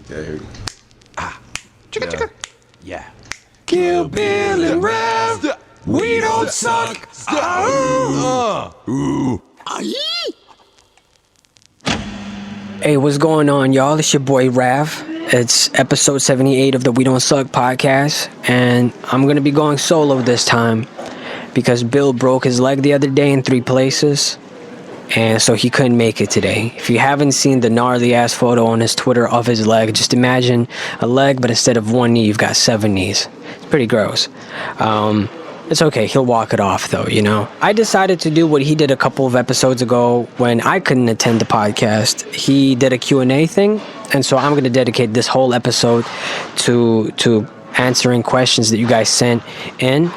Yeah, here. Chicka, chicka. Yeah. Kill Bill and Rev, we don't suck. Hey, what's going on, y'all? It's your boy Rav. It's episode 78 of the We Don't Suck podcast, and I'm gonna be going solo this time because Bill broke his leg the other day in 3 places, and so he couldn't make it today. If you haven't seen the gnarly ass photo on his Twitter of his leg, just imagine a leg, but instead of 1 knee, you've got 7 knees. It's pretty gross. It's okay, he'll walk it off though, you know. I decided to do what he did a couple of episodes ago when I couldn't attend the podcast. He did a Q&A thing, and so I'm going to dedicate this whole episode to answering questions that you guys sent in.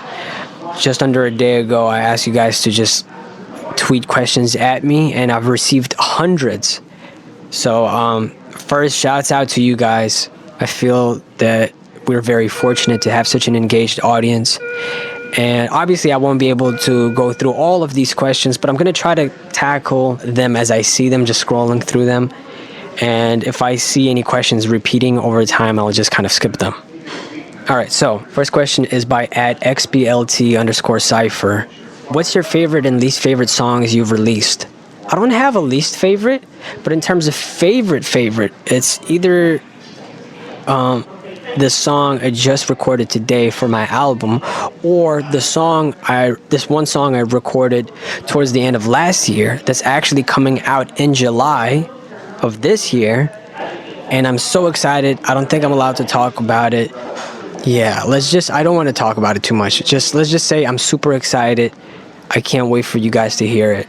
Just under a day ago, I asked you guys to just tweet questions at me, and I've received hundreds. So first, shouts out to you guys. I feel that we're very fortunate to have such an engaged audience. And obviously I won't be able to go through all of these questions, but I'm going to try to tackle them as I see them, just scrolling through them. And if I see any questions repeating over time, I'll just kind of skip them. All right, so first question is by @xblt_cypher. What's your favorite and least favorite songs you've released? I don't have a least favorite, but in terms of favorite, it's either the song I just recorded today for my album, or this one song I recorded towards the end of last year that's actually coming out in July of this year, and I'm so excited. I don't think I'm allowed to talk about it. Yeah, I don't want to talk about it too much. Let's just say I'm super excited. I can't wait for you guys to hear it.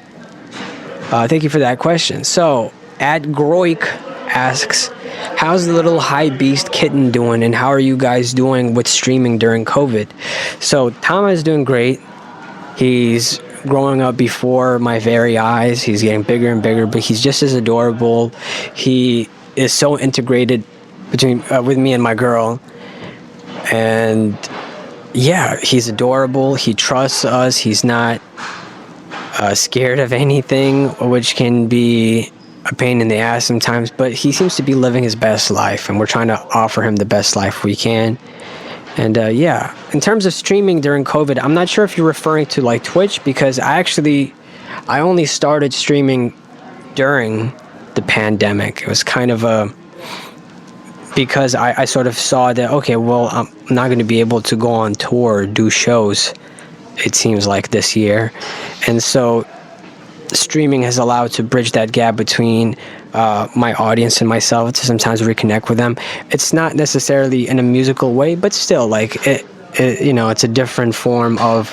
Thank you for that question. So, @Groik asks, how's the little high beast kitten doing, and how are you guys doing with streaming during COVID? So Tama is doing great. He's growing up before my very eyes. He's getting bigger and bigger, but he's just as adorable. He is so integrated with me and my girl. And yeah, he's adorable. He trusts us. He's not scared of anything, which can be a pain in the ass sometimes, but he seems to be living his best life, and we're trying to offer him the best life we can. And yeah, in terms of streaming during COVID, I'm not sure if you're referring to like Twitch, because I only started streaming during the pandemic. It was kind of because I sort of saw that, okay, well, I'm not going to be able to go on tour or do shows, it seems like, this year. And so streaming has allowed to bridge that gap between my audience and myself, to sometimes reconnect with them. It's not necessarily in a musical way, but still, like, it's a different form of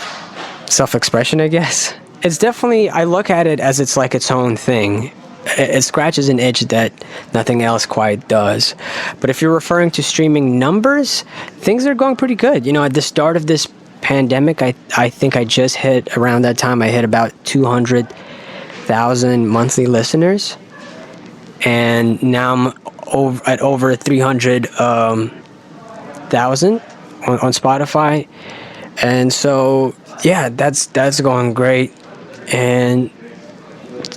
self-expression, I guess. It's definitely, I look at it as it's like its own thing. It scratches an itch that nothing else quite does. But if you're referring to streaming numbers, things are going pretty good. You know, at the start of this pandemic, I think I just hit, around that time, I hit about 200,000 monthly listeners, and now I'm at over 300,000 on Spotify. And so yeah, that's going great, and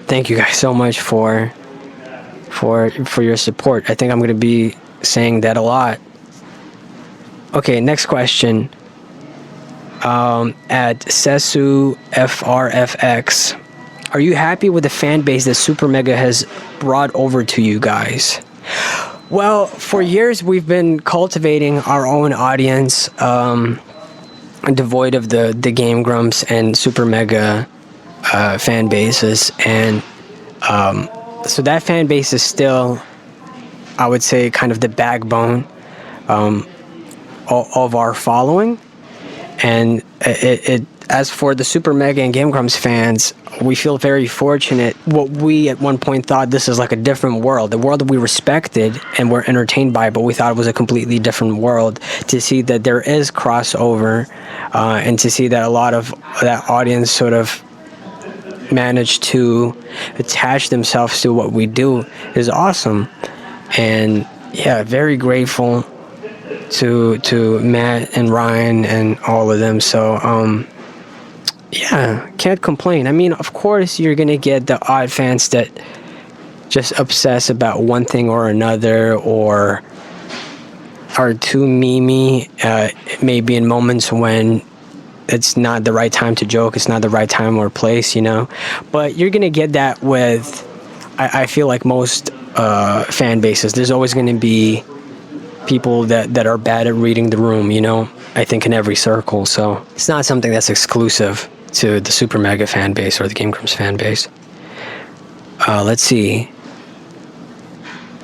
thank you guys so much for your support. I think I'm going to be saying that a lot. Okay, next question. @SesuFRFX. Are you happy with the fan base that Super Mega has brought over to you guys? Well, for years we've been cultivating our own audience, devoid of the Game Grumps and Super Mega fan bases, and so that fan base is still, I would say, kind of the backbone of our following. And as for the Super Mega and Game Grumps fans, we feel very fortunate. What we at one point thought this is like a different world, the world that we respected and were entertained by, but we thought it was a completely different world. To see that there is crossover, and to see that a lot of that audience sort of managed to attach themselves to what we do is awesome. And yeah, very grateful to Matt and Ryan and all of them. So yeah, can't complain. I mean, of course you're gonna get the odd fans that just obsess about one thing or another, or are too memey, maybe in moments when it's not the right time to joke, it's not the right time or place, you know. But you're gonna get that with, I feel like most fan bases. There's always gonna be people that are bad at reading the room, you know. I think in every circle, so it's not something that's exclusive to the Super Mega fan base or the Game Grumps fan base. Let's see.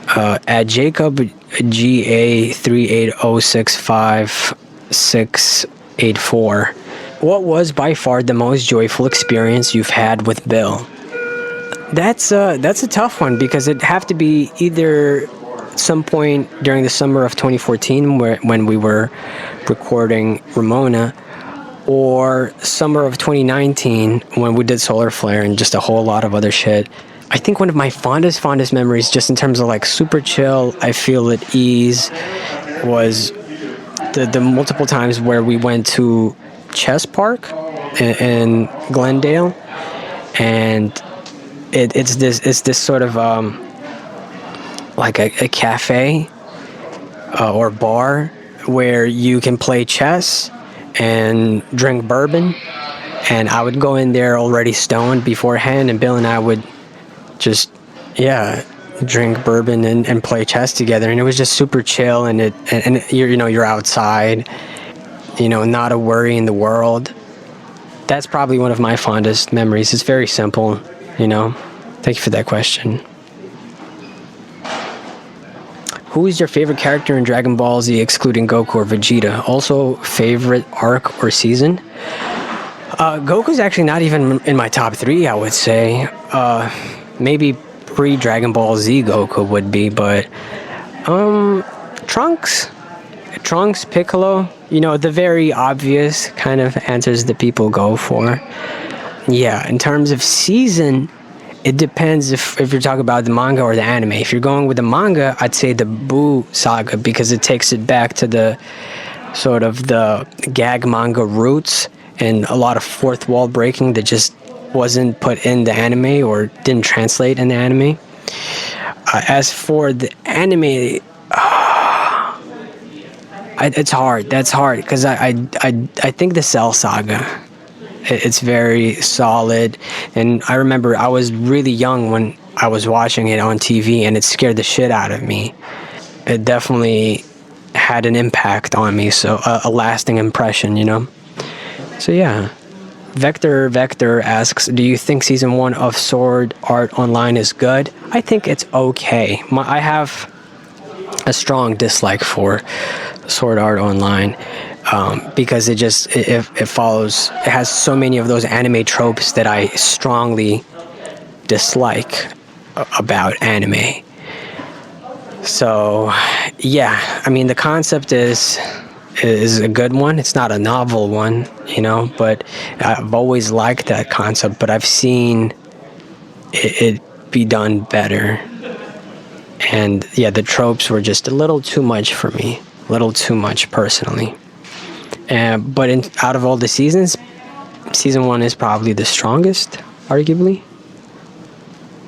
At Jacob GA380656684, what was by far the most joyful experience you've had with Bill? That's a tough one, because it'd have to be either some point during the summer of 2014 when we were recording Ramona, or summer of 2019 when we did Solar Flare and just a whole lot of other shit. I think one of my fondest memories, just in terms of like super chill, I feel at ease, was the multiple times where we went to Chess Park in Glendale, and it's this sort of like a cafe or bar where you can play chess and drink bourbon. And I would go in there already stoned beforehand, and Bill and I would just drink bourbon and play chess together, and it was just super chill. And you're outside, not a worry in the world. That's probably one of my fondest memories. It's very simple, Thank you for that question. Who is your favorite character in Dragon Ball Z excluding Goku or Vegeta? Also, favorite arc or season? Goku's actually not even in my top 3, I would say. Maybe pre-Dragon Ball Z Goku would be, but Trunks, Piccolo, the very obvious kind of answers that people go for. Yeah, in terms of season, it depends if you're talking about the manga or the anime. If you're going with the manga, I'd say the Buu saga, because it takes it back to the sort of the gag manga roots and a lot of fourth wall breaking that just wasn't put in the anime or didn't translate in the anime. As for the anime, it's hard. That's hard, because I think the Cell saga, it's very solid. And I remember I was really young when I was watching it on TV, and it scared the shit out of me. It definitely had an impact on me, so a lasting impression, So yeah. Vector asks, do you think season 1 of Sword Art Online is good? I think it's okay. I have a strong dislike for Sword Art Online, because it has so many of those anime tropes that I strongly dislike about anime. So yeah, I mean, the concept is a good one. It's not a novel one, but I've always liked that concept, but I've seen it be done better. And yeah, the tropes were just a little too much for me, a little too much personally. But out of all the seasons, season 1 is probably the strongest, arguably.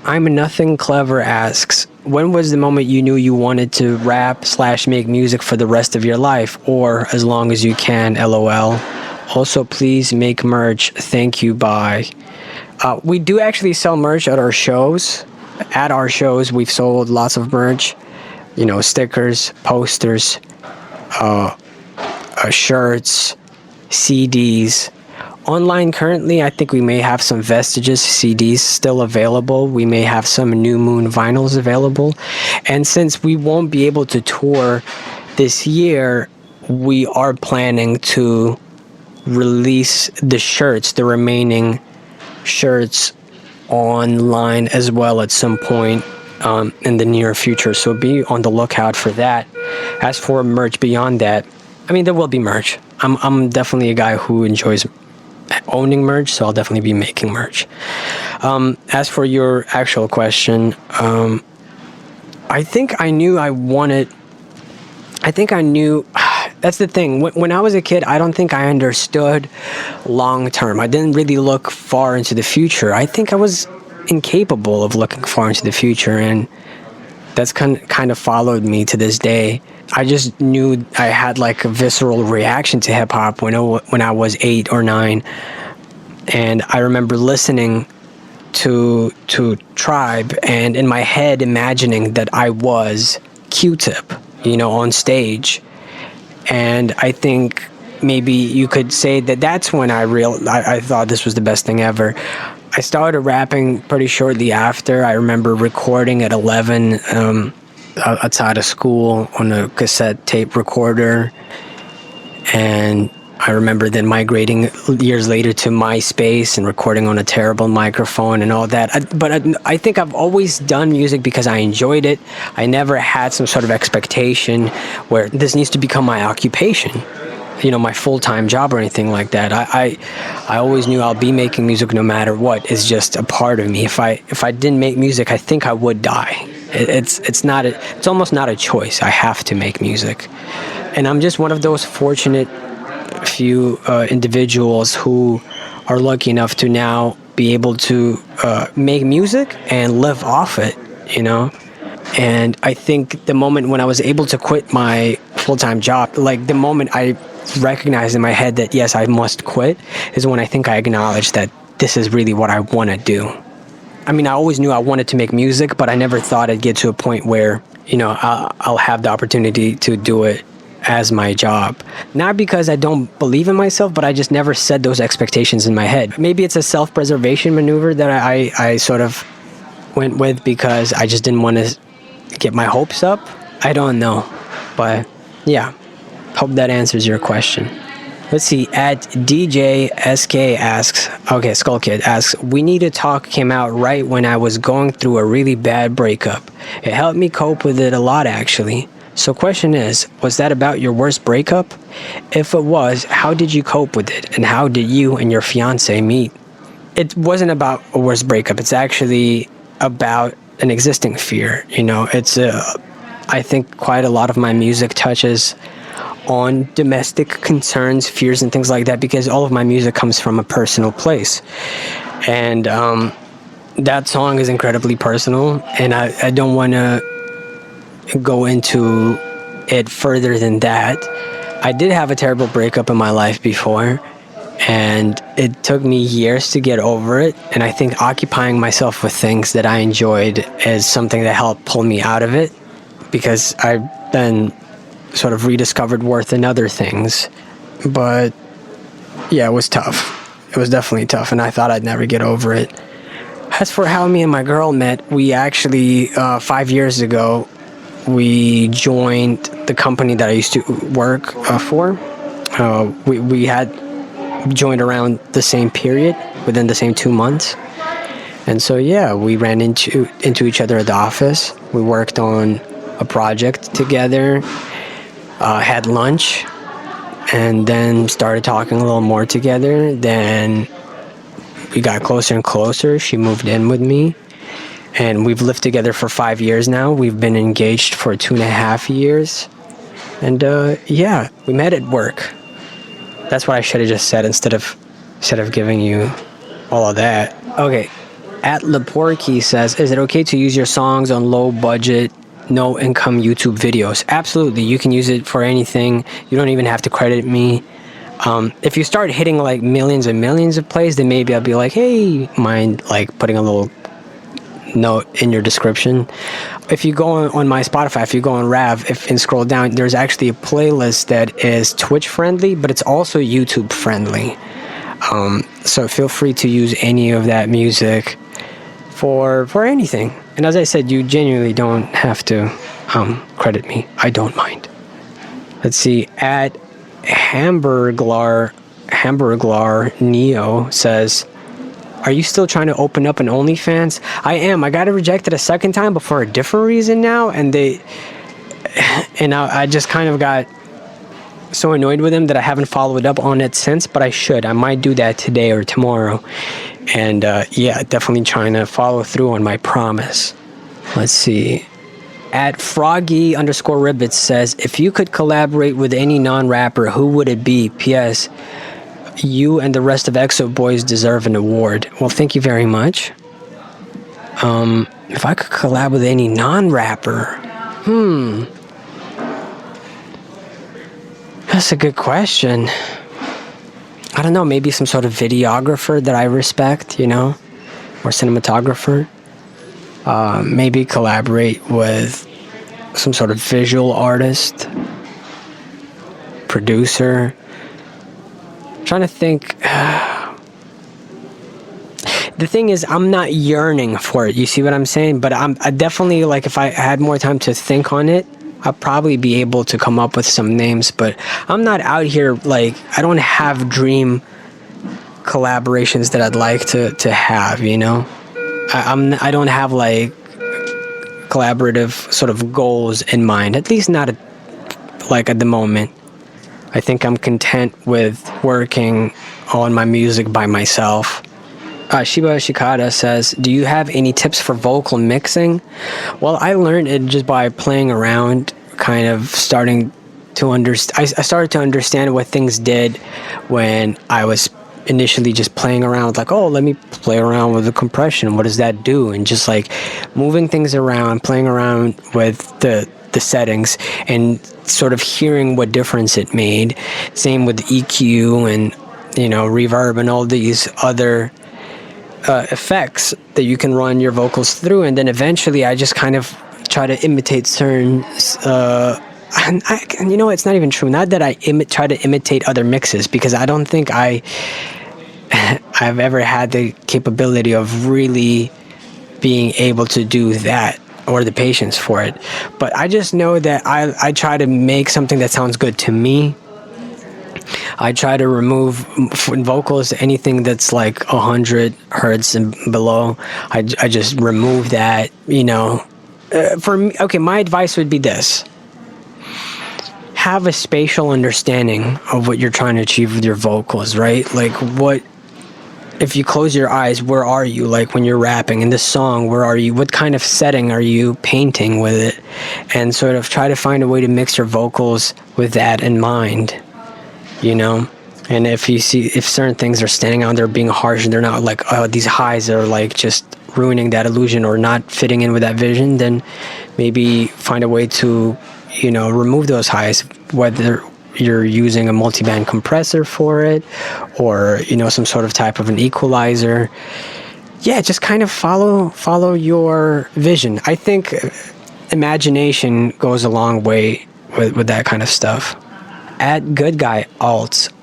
I'm Nothing Clever asks, when was the moment you knew you wanted to rap/make music for the rest of your life, or as long as you can, LOL? Also, please make merch. Thank you, bye. We do actually sell merch at our shows. At our shows, we've sold lots of merch, stickers, posters, shirts, CDs. Online currently, I think we may have some Vestiges CDs still available. We may have some New Moon vinyls available. And since we won't be able to tour this year, we are planning to release the shirts, the remaining shirts, online as well at some point in the near future. So be on the lookout for that. As for merch beyond that, I mean, there will be merch. I'm definitely a guy who enjoys owning merch, so I'll definitely be making merch. As for your actual question, I think I knew that's the thing. When I was a kid, I don't think I understood long term. I didn't really look far into the future. I think I was incapable of looking far into the future, and that's kind of followed me to this day. I just knew I had like a visceral reaction to hip hop when I was 8 or 9, and I remember listening to Tribe, and in my head imagining that I was Q-Tip, on stage. And I think maybe you could say that that's when I thought this was the best thing ever. I started rapping pretty shortly after. I remember recording at 11 outside of school on a cassette tape recorder, and I remember then migrating years later to MySpace and recording on a terrible microphone and all that. But I think I've always done music because I enjoyed it. I never had some sort of expectation where this needs to become my occupation, my full-time job or anything like that. I always knew I'll be making music no matter what. It's just a part of me. If I didn't make music, I think I would die. It's almost not a choice. I have to make music, and I'm just one of those fortunate few individuals who are lucky enough to now be able to make music and live off it, And I think the moment when I was able to quit my full-time job, like the moment I recognized in my head that yes, I must quit, is when I think I acknowledged that this is really what I want to do. I mean, I always knew I wanted to make music, but I never thought I'd get to a point where, I'll have the opportunity to do it as my job. Not because I don't believe in myself, but I just never set those expectations in my head. Maybe it's a self-preservation maneuver that I sort of went with because I just didn't want to get my hopes up. I don't know. But yeah, hope that answers your question. Let's see, at DJ SK asks, okay, Skull Kid asks, We Need to Talk came out right when I was going through a really bad breakup. It helped me cope with it a lot, actually. So question is, was that about your worst breakup? If it was, how did you cope with it? And how did you and your fiance meet? It wasn't about a worst breakup. It's actually about an existing fear. I think quite a lot of my music touches on domestic concerns, fears, and things like that, because all of my music comes from a personal place. And that song is incredibly personal, and I don't want to go into it further than that. I did have a terrible breakup in my life before, and it took me years to get over it, and I think occupying myself with things that I enjoyed is something that helped pull me out of it, because I then sort of rediscovered worth in other things. But yeah, it was tough. It was definitely tough, and I thought I'd never get over it. As for how me and my girl met, we actually 5 years ago, we joined the company that I used to work for. We had joined around the same period, within the same 2 months. And so yeah, we ran into each other at the office. We worked on a project together, had lunch, and then started talking a little more together. Then we got closer and closer. She moved in with me, and we've lived together for 5 years now. We've been engaged for 2.5 years. And yeah, we met at work. That's what I should have just said instead of giving you all of that. Okay, at Leporky says, is it okay to use your songs on low budget, no income YouTube videos? Absolutely, you can use it for anything. You don't even have to credit me. If you start hitting like millions and millions of plays, then maybe I'll be like, hey, mind like putting a little note in your description. If you go on my Spotify, if you go on Rav and scroll down, there's actually a playlist that is Twitch friendly, but it's also YouTube friendly. So feel free to use any of that music for anything. And as I said, you genuinely don't have to credit me. I don't mind. Let's see, at Hamburglar Neo says, are you still trying to open up an OnlyFans? I am. I got it rejected a second time, but for a different reason now. And I just kind of got so annoyed with them that I haven't followed up on it since, but I should. I might do that today or tomorrow. And yeah, definitely trying to follow through on my promise. Let's see. At Froggy_Ribbits says, if you could collaborate with any non-rapper, who would it be? P.S. You and the rest of EXO Boys deserve an award. Well, thank you very much. If I could collab with any non-rapper, that's a good question. I don't know, maybe some sort of videographer that I respect, you know, or cinematographer. Maybe collaborate with some sort of visual artist, producer. I'm trying to think. The thing is, I'm not yearning for it. You see what I'm saying? But I definitely, like, if I had more time to think on it, I'd probably be able to come up with some names. But I'm not out here, like, I don't have dream collaborations that I'd like to have, you know? I don't have, like, collaborative sort of goals in mind. At least not, at the moment. I think I'm content with working on my music by myself. Shiba Shikada says, do you have any tips for vocal mixing? Well, I learned it just by playing around, kind of starting to understand. I started to understand what things did when I was initially just playing around, like, oh, let me play around with the compression. What does that do? And just like moving things around, playing around with the settings and sort of hearing what difference it made. Same with EQ and, you know, reverb and all these other effects that you can run your vocals through. And then eventually I just kind of try to imitate certain and you know, it's not even true. Not that I try to imitate other mixes, because I don't think I've ever had the capability of really being able to do that, or the patience for it. But I just know that I try to make something that sounds good to me. I try to remove in vocals anything that's like 100 hertz and below. I just remove that, you know. For me, okay, my advice would be this. Have a spatial understanding of what you're trying to achieve with your vocals, right? Like, what, if you close your eyes, where are you? Like, when you're rapping in this song, where are you? What kind of setting are you painting with it? And sort of try to find a way to mix your vocals with that in mind, you know? And if you see, if certain things are standing out there being harsh and they're not like, oh, these highs are like just ruining that illusion or not fitting in with that vision, then maybe find a way to, you know, remove those highs, whether you're using a multiband compressor for it or, you know, some sort of type of an equalizer. Yeah, just kind of follow your vision. I think imagination goes a long way with that kind of stuff. At Good Guy Alts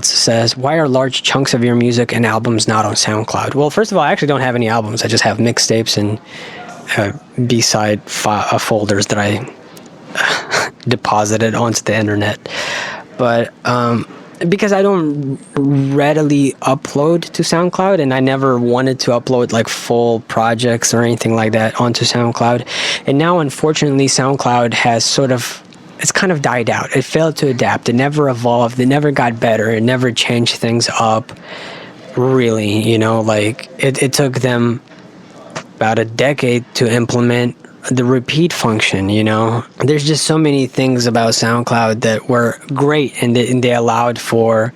says, why are large chunks of your music and albums not on SoundCloud? Well, first of all, I actually don't have any albums. I just have mixtapes and B-side folders that I deposited onto the internet. But because I don't readily upload to SoundCloud, and I never wanted to upload like full projects or anything like that onto SoundCloud. And now, unfortunately, SoundCloud has it's kind of died out. It failed to adapt. It never evolved. It never got better. It never changed things up, really, you know, like it took them about a decade to implement the repeat function, you know. There's just so many things about SoundCloud that were great, and they allowed for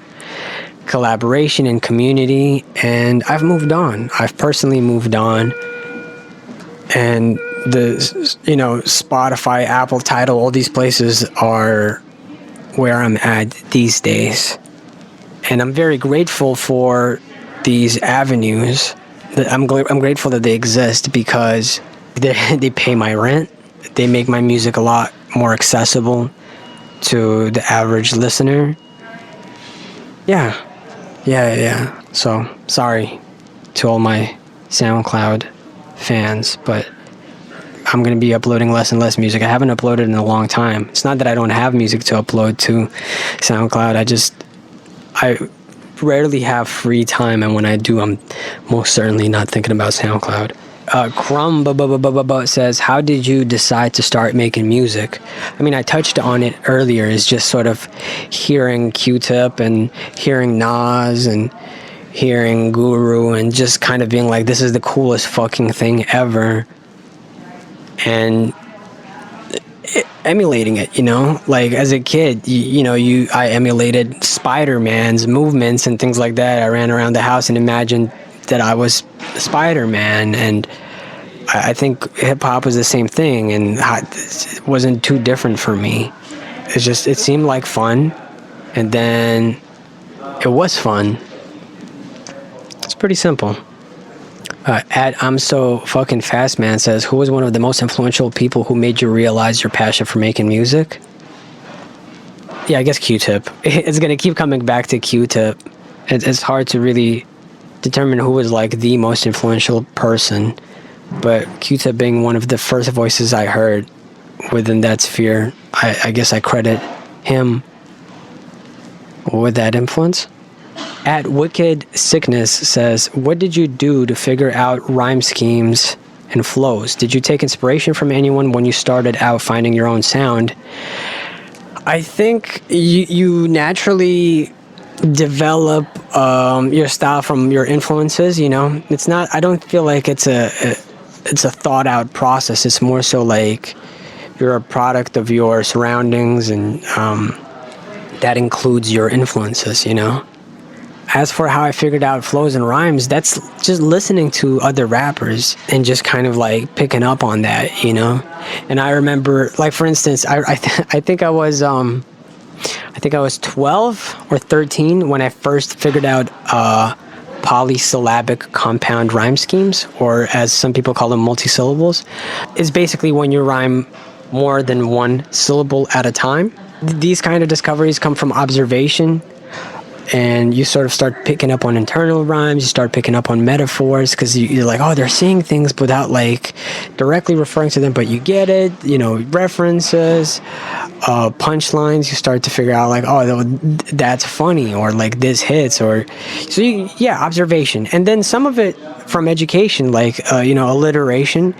collaboration and community, and I've moved on. I've personally moved on, and the, you know, Spotify, Apple, Tidal, all these places are where I'm at these days, and I'm very grateful for these avenues. I'm grateful that they exist, because they pay my rent. They make my music a lot more accessible to the average listener. Yeah. So, sorry to all my SoundCloud fans, but I'm going to be uploading less and less music. I haven't uploaded in a long time. It's not that I don't have music to upload to SoundCloud. I rarely have free time, and when I do, I'm most certainly not thinking about SoundCloud. Crumb says, how did you decide to start making music? I mean, I touched on it earlier. It's just sort of hearing Q-Tip and hearing Nas and hearing Guru and just kind of being like, this is the coolest fucking thing ever. And emulating it, you know, like as a kid, I emulated Spider-Man's movements and things like that. I ran around the house and imagined that I was Spider-Man, and I think hip hop was the same thing, and it wasn't too different for me. It seemed like fun, and then it was fun. It's pretty simple. At I'm So Fucking Fast Man says, who was one of the most influential people who made you realize your passion for making music? Yeah, I guess Q-Tip. It's going to keep coming back to Q-Tip. It's hard to really determine who was like the most influential person, but Q-Tip being one of the first voices I heard within that sphere, I guess I credit him with that influence. At Wicked Sickness says, what did you do to figure out rhyme schemes and flows? Did you take inspiration from anyone when you started out finding your own sound? I think you naturally develop your style from your influences, you know? It's not, I don't feel like it's a thought out process. It's more so like you're a product of your surroundings, and that includes your influences, you know? As for how I figured out flows and rhymes, that's just listening to other rappers and just kind of like picking up on that, you know? And I remember, like, for instance, I think I was 12 or 13 when I first figured out polysyllabic compound rhyme schemes, or as some people call them, multisyllables. It's basically when you rhyme more than one syllable at a time. These kind of discoveries come from observation, and you sort of start picking up on internal rhymes, you start picking up on metaphors, because you're like, oh, they're saying things without like directly referring to them, but you get it, you know, references, punchlines, you start to figure out like, oh, that's funny, or like this hits, or so observation. And then some of it from education, like alliteration.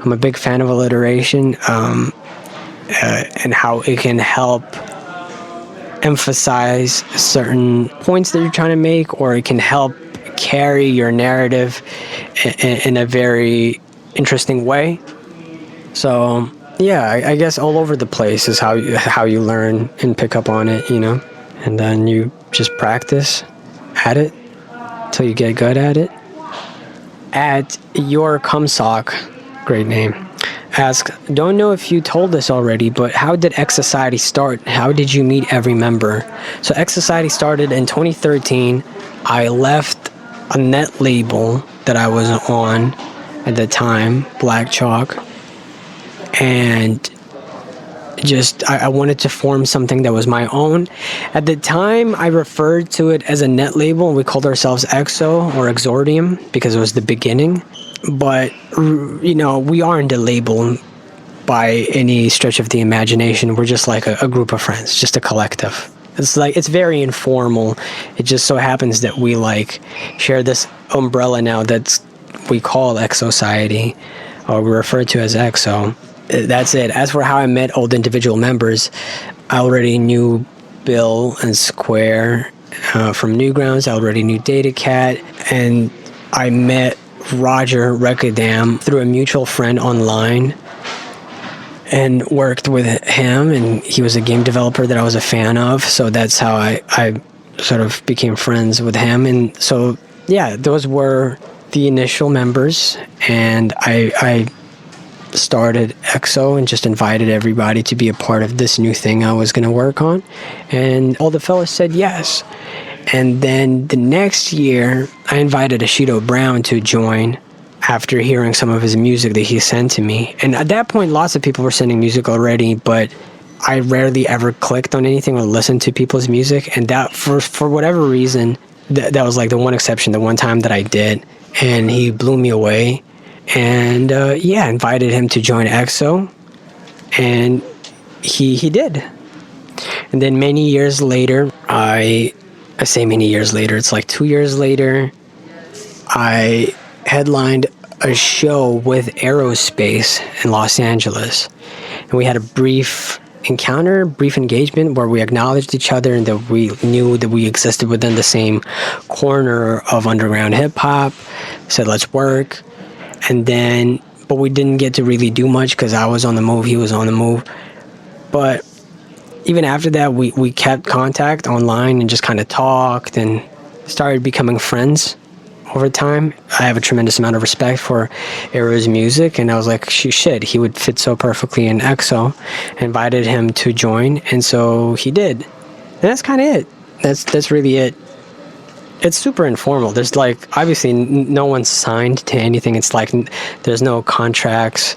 I'm a big fan of alliteration, and how it can help emphasize certain points that you're trying to make, or it can help carry your narrative in a very interesting way. So yeah, I guess all over the place is how you learn and pick up on it, you know, and then you just practice at it till you get good at it. At Your Cumsock, great name, asks, don't know if you told us already, but how did exociety start? How did you meet every member? So exociety started in 2013. I left a net label that I was on at the time, Black Chalk, and just I wanted to form something that was my own. At the time, I referred to it as a net label, and we called ourselves EXO or Exordium because it was the beginning. But, you know, we aren't a label by any stretch of the imagination. We're just like a group of friends, just a collective. It's very informal. It just so happens that we like share this umbrella now we call exociety, or we refer to as EXO. That's it. As for how I met all the individual members, I already knew Bill and Square from Newgrounds. I already knew DataCat, and I met Roger Rekadam through a mutual friend online and worked with him, and he was a game developer that I was a fan of, so that's how I sort of became friends with him. And so yeah, those were the initial members, and I started EXO and just invited everybody to be a part of this new thing I was going to work on, and all the fellas said yes. And then the next year, I invited Ashido Brown to join after hearing some of his music that he sent to me. And at that point, lots of people were sending music already, but I rarely ever clicked on anything or listened to people's music. And that, for whatever reason, that was like the one exception, the one time that I did. And he blew me away. And invited him to join EXO. And he did. And then many years later, I say many years later, it's like 2 years later, I headlined a show with Aerospace in Los Angeles. And we had a brief engagement where we acknowledged each other and that we knew that we existed within the same corner of underground hip-hop. Said, let's work. And then, but we didn't get to really do much because I was on the move, he was on the move. But even after that, we kept contact online and just kind of talked and started becoming friends over time. I have a tremendous amount of respect for Aero's music, and I was like, shit, he would fit so perfectly in EXO. I invited him to join, and so he did. And that's kind of it. That's really it. It's super informal. There's like, obviously no one's signed to anything. It's like there's no contracts.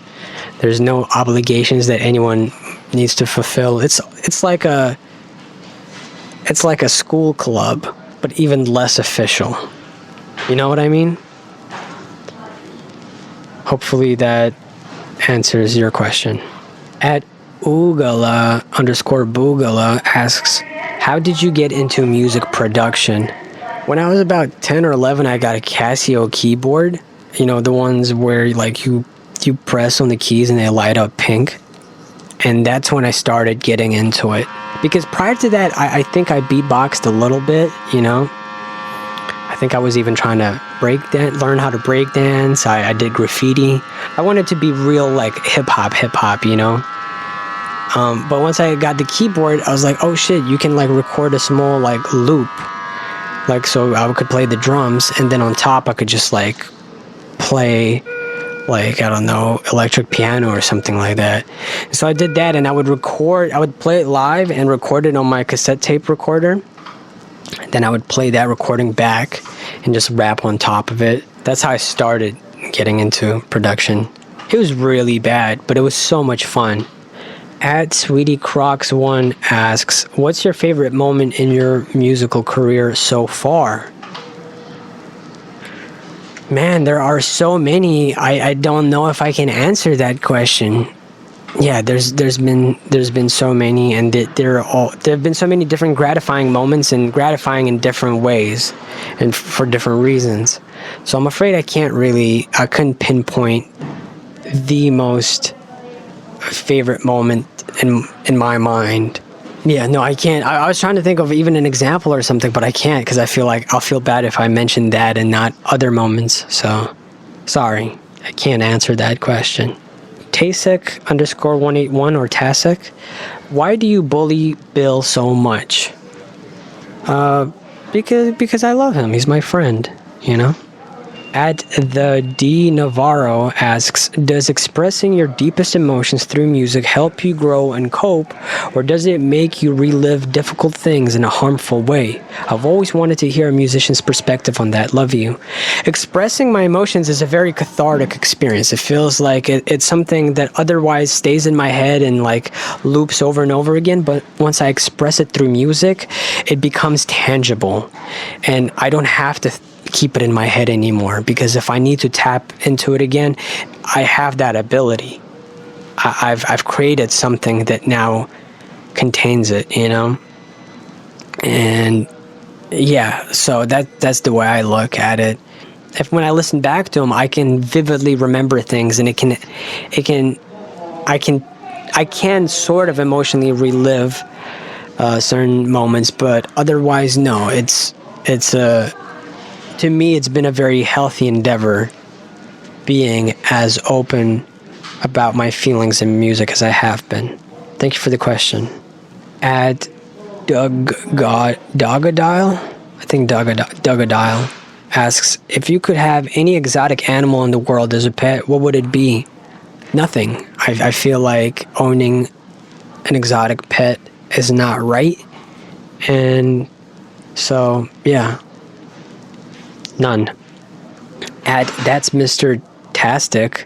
There's no obligations that anyone needs to fulfill. It's like a school club, but even less official. You know what I mean? Hopefully that answers your question. At Oogala_Boogala asks, how did you get into music production? When I was about 10 or 11, I got a Casio keyboard. You know, the ones where like you press on the keys and they light up pink. And that's when I started getting into it. Because prior to that, I think I beatboxed a little bit, you know. I think I was even trying to learn how to break dance. I did graffiti. I wanted to be real like hip hop, you know. But once I got the keyboard, I was like, oh shit, you can like record a small like loop. Like, so I could play the drums, and then on top I could just like play like, I don't know, electric piano or something like that. So I did that, and I would play it live and record it on my cassette tape recorder. Then I would play that recording back and just rap on top of it. That's how I started getting into production. It was really bad, but it was so much fun. At Sweetie Crocs 1 asks, what's your favorite moment in your musical career so far? Man, there are so many. I don't know if I can answer that question. Yeah, there's been so many, and there have been so many different gratifying moments, and gratifying in different ways and for different reasons. So I'm afraid I couldn't pinpoint the most favorite moment in my mind. Yeah, no, I can't. I was trying to think of even an example or something, but I can't, because I feel like I'll feel bad if I mention that and not other moments. So, sorry, I can't answer that question. Tasek_181 or Tasek, why do you bully Bill so much? Because I love him. He's my friend, you know? At the D Navarro asks, does expressing your deepest emotions through music help you grow and cope, or does it make you relive difficult things in a harmful way? I've always wanted to hear a musician's perspective on that. Love you. Expressing my emotions is a very cathartic experience. It feels like it's something that otherwise stays in my head and like loops over and over again, but once I express it through music, it becomes tangible, and I don't have to keep it in my head anymore, because if I need to tap into it again, I have that ability. I've created something that now contains it, you know? And yeah, so that's the way I look at it. When I listen back to them, I can vividly remember things, and I can sort of emotionally relive certain moments, but otherwise, no. To me, it's been a very healthy endeavor being as open about my feelings in music as I have been. Thank you for the question. At Dogadile, I think Dogadile asks, if you could have any exotic animal in the world as a pet, what would it be? Nothing. I feel like owning an exotic pet is not right. And so, yeah. None. That's Mr. Tastic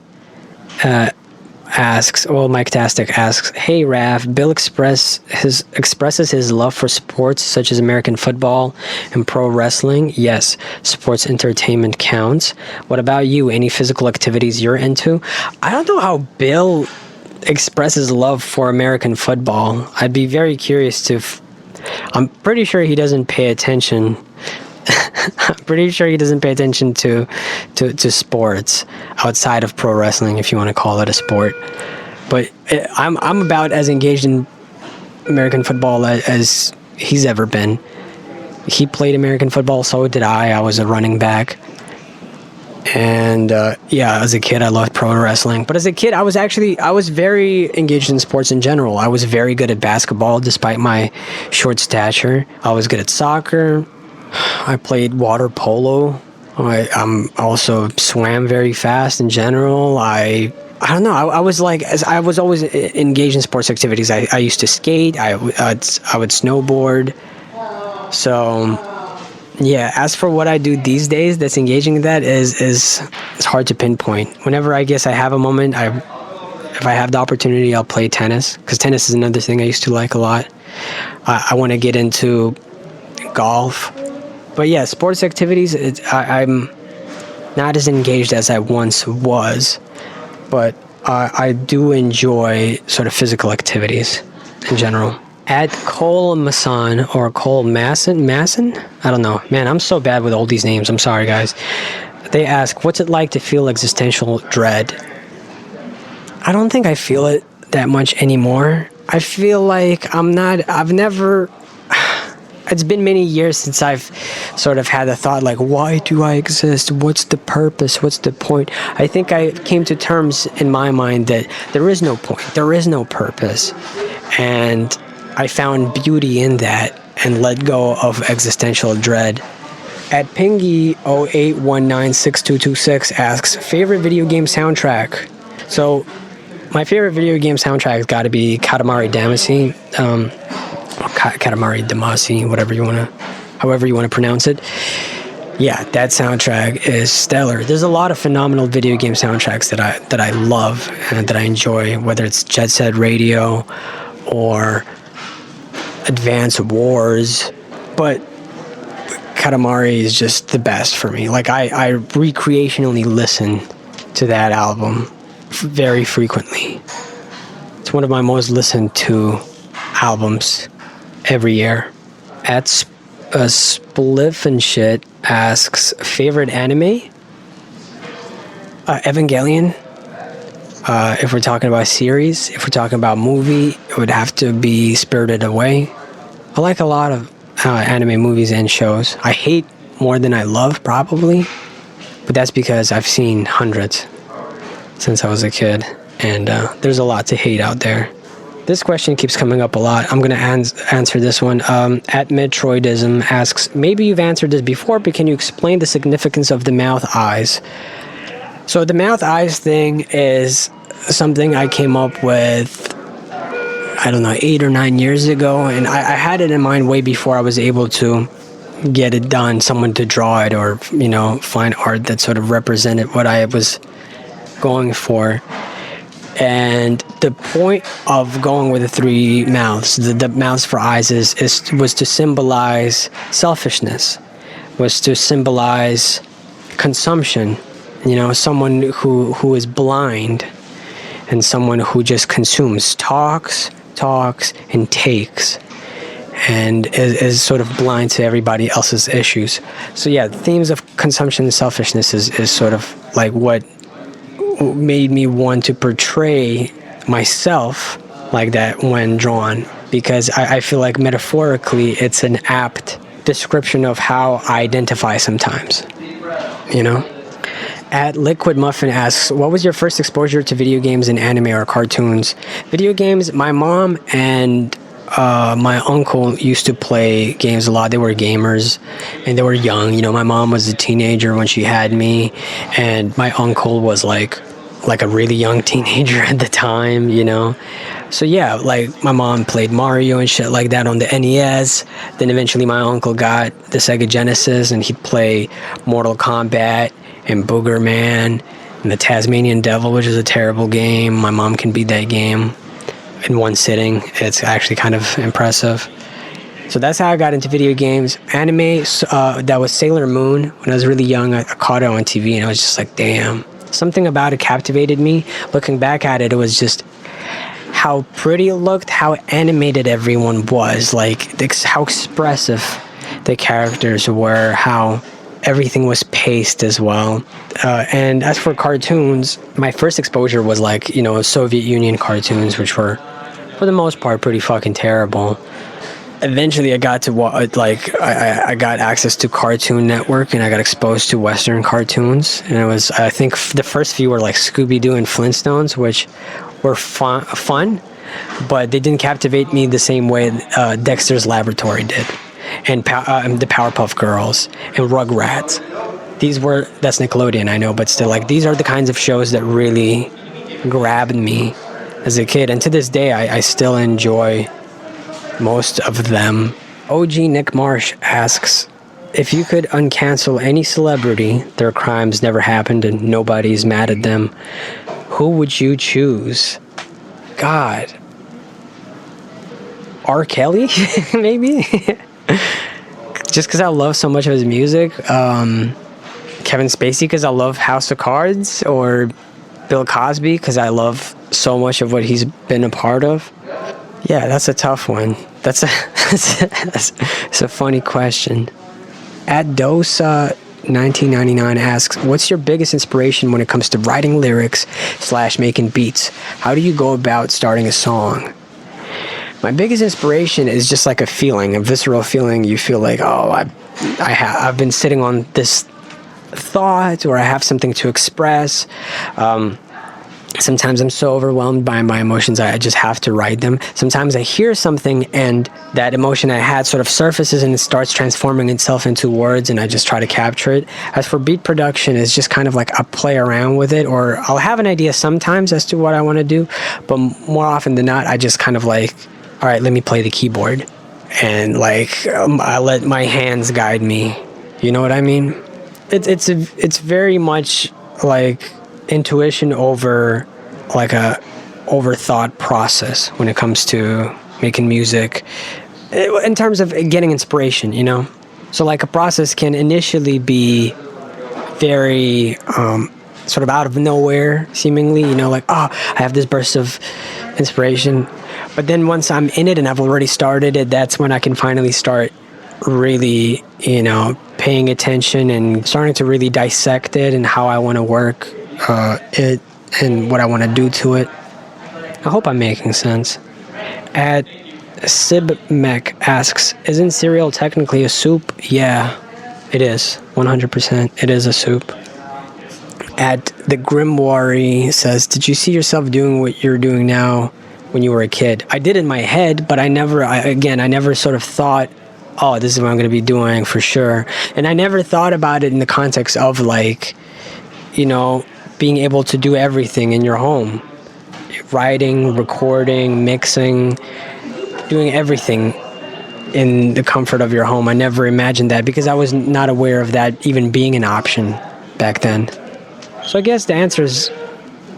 Mike Tastic asks, hey Raph, Bill expresses his love for sports such as American football and pro wrestling. Yes, sports entertainment counts. What about you? Any physical activities you're into? I don't know how Bill expresses love for American football. I'd be very curious I'm pretty sure he doesn't pay attention. I'm pretty sure he doesn't pay attention to sports outside of pro wrestling, if you want to call it a sport. But I'm about as engaged in American football as he's ever been. He played American football, so did I. I was a running back. And as a kid, I loved pro wrestling. But as a kid, I was very engaged in sports in general. I was very good at basketball, despite my short stature. I was good at soccer. I played water polo I'm also swam very fast in general. I don't know. I was like, as I was always engaged in sports activities. I used to skate. I would snowboard. So yeah. As for what I do these days, that's engaging in that is it's hard to pinpoint. Whenever I guess I have a moment, if I have the opportunity, I'll play tennis, because tennis is another thing I used to like a lot. I want to get into golf. But yeah, sports activities, I'm not as engaged as I once was, but I do enjoy sort of physical activities in general. At Cole Masson or Cole Masson? I don't know. Man, I'm so bad with all these names. I'm sorry, guys. They ask, what's it like to feel existential dread? I don't think I feel it that much anymore. I feel like it's been many years since I've sort of had the thought, like, why do I exist? What's the purpose? What's the point? I think I came to terms in my mind that there is no point. There is no purpose. And I found beauty in that and let go of existential dread. At Pingy08196226 asks, favorite video game soundtrack? So my favorite video game soundtrack has got to be Katamari Damacy. Katamari Damacy, however you want to pronounce it. Yeah, that soundtrack is stellar. There's a lot of phenomenal video game soundtracks that I love and that I enjoy, whether it's Jet Set Radio or Advance Wars, but Katamari is just the best for me. Like, I recreationally listen to that album very frequently. It's one of my most listened to albums every year. At Spliff and Shit asks, favorite anime? Evangelion. If we're talking about series, if we're talking about movie, it would have to be Spirited Away. I like a lot of anime movies and shows. I hate more than I love, probably, but that's because I've seen hundreds since I was a kid, and there's a lot to hate out there. This question keeps coming up a lot. I'm going to answer this one. At Metroidism asks, maybe you've answered this before, but can you explain the significance of the mouth eyes? So the mouth eyes thing is something I came up with, I don't know, 8 or 9 years ago, and I had it in mind way before I was able to get it done, someone to draw it, or, find art that sort of represented what I was going for. And the point of going with the three mouths, the mouths for eyes, was to symbolize selfishness, was to symbolize consumption. Someone who is blind, and someone who just consumes, talks, and takes, and is sort of blind to everybody else's issues. So yeah, themes of consumption and selfishness is sort of like what made me want to portray myself like that when drawn, because I feel like metaphorically it's an apt description of how I identify sometimes, At Liquid Muffin asks, what was your first exposure to video games and anime or cartoons? Video games, my mom and my uncle used to play games a lot. They were gamers, and they were young. My mom was a teenager when she had me, and my uncle was like a really young teenager at the time, So yeah, like my mom played Mario and shit like that on the NES. Then eventually my uncle got the Sega Genesis, and he'd play Mortal Kombat and Booger Man and the Tasmanian Devil, which is a terrible game. My mom can beat that game in one sitting. It's actually kind of impressive. So that's how I got into video games. Anime, that was Sailor Moon. When I was really young, I caught it on TV, and I was just like, damn. Something about it captivated me. Looking back at it, it was just how pretty it looked, how animated everyone was, like how expressive the characters were, how everything was paced as well. And as for cartoons, my first exposure was like, Soviet Union cartoons, which were, for the most part, pretty fucking terrible. Eventually I got to I got access to Cartoon Network, and I got exposed to Western cartoons, and I think the first few were like Scooby-Doo and Flintstones, which were fun, but they didn't captivate me the same way Dexter's Laboratory did, and the Powerpuff Girls and Rugrats. that's Nickelodeon, I know, but still, like, these are the kinds of shows that really grabbed me as a kid, and to this day I still enjoy most of them. OG Nick Marsh asks, if you could uncancel any celebrity, their crimes never happened and nobody's mad at them, who would you choose? God. R. Kelly? Maybe? Just because I love so much of his music. Kevin Spacey because I love House of Cards, or Bill Cosby because I love so much of what he's been a part of. Yeah, that's a tough one. That's a funny question. At Dosa 1999 asks, what's your biggest inspiration when it comes to writing lyrics / making beats? How do you go about starting a song? My biggest inspiration is just like a feeling, a visceral feeling. You feel like, oh, I've been sitting on this thought, or I have something to express. Sometimes I'm so overwhelmed by my emotions I just have to write them. Sometimes I hear something and that emotion I had sort of surfaces and it starts transforming itself into words, and I just try to capture it. As for beat production, it's just kind of like I play around with it, or I'll have an idea sometimes as to what I want to do, but more often than not I just kind of like, all right, let me play the keyboard, and like I let my hands guide me. You know what I mean? It's very much like intuition over like a overthought process when it comes to making music in terms of getting inspiration, you know? So like a process can initially be very sort of out of nowhere seemingly, you know, like, oh, I have this burst of inspiration, but then once I'm in it and I've already started it, that's when I can finally start really, you know, paying attention and starting to really dissect it and how I want to work it and what I want to do to it. I hope I'm making sense. At Sib Mech asks, isn't cereal technically a soup? Yeah, it is. 100%. It is a soup. At the Grimoire says, did you see yourself doing what you're doing now when you were a kid? I did in my head, but I never sort of thought, oh, this is what I'm going to be doing for sure. And I never thought about it in the context of like, you know, being able to do everything in your home. Writing, recording, mixing, doing everything in the comfort of your home. I never imagined that because I was not aware of that even being an option back then. So I guess the answer is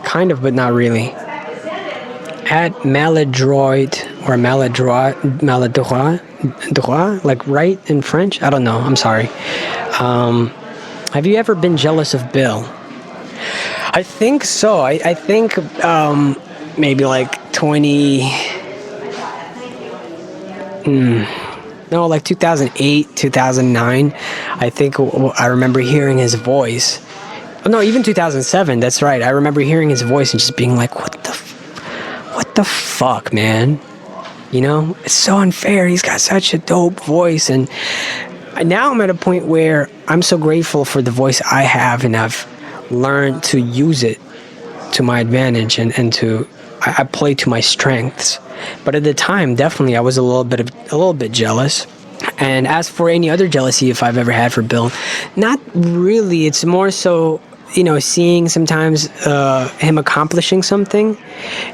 kind of, but not really. At Maladroit, or maladroit, like right in French? I don't know, I'm sorry. Have you ever been jealous of Bill? I think so. I think maybe like 2008, 2009. I think I remember hearing his voice. Oh, no, even 2007. That's right. I remember hearing his voice and just being like, what the fuck, man? You know, it's so unfair. He's got such a dope voice. And now I'm at a point where I'm so grateful for the voice I have, and I've learned to use it to my advantage, and I play to my strengths. But at the time, definitely I was a little bit jealous. And as for any other jealousy if I've ever had for Bill, not really. It's more so, you know, seeing sometimes him accomplishing something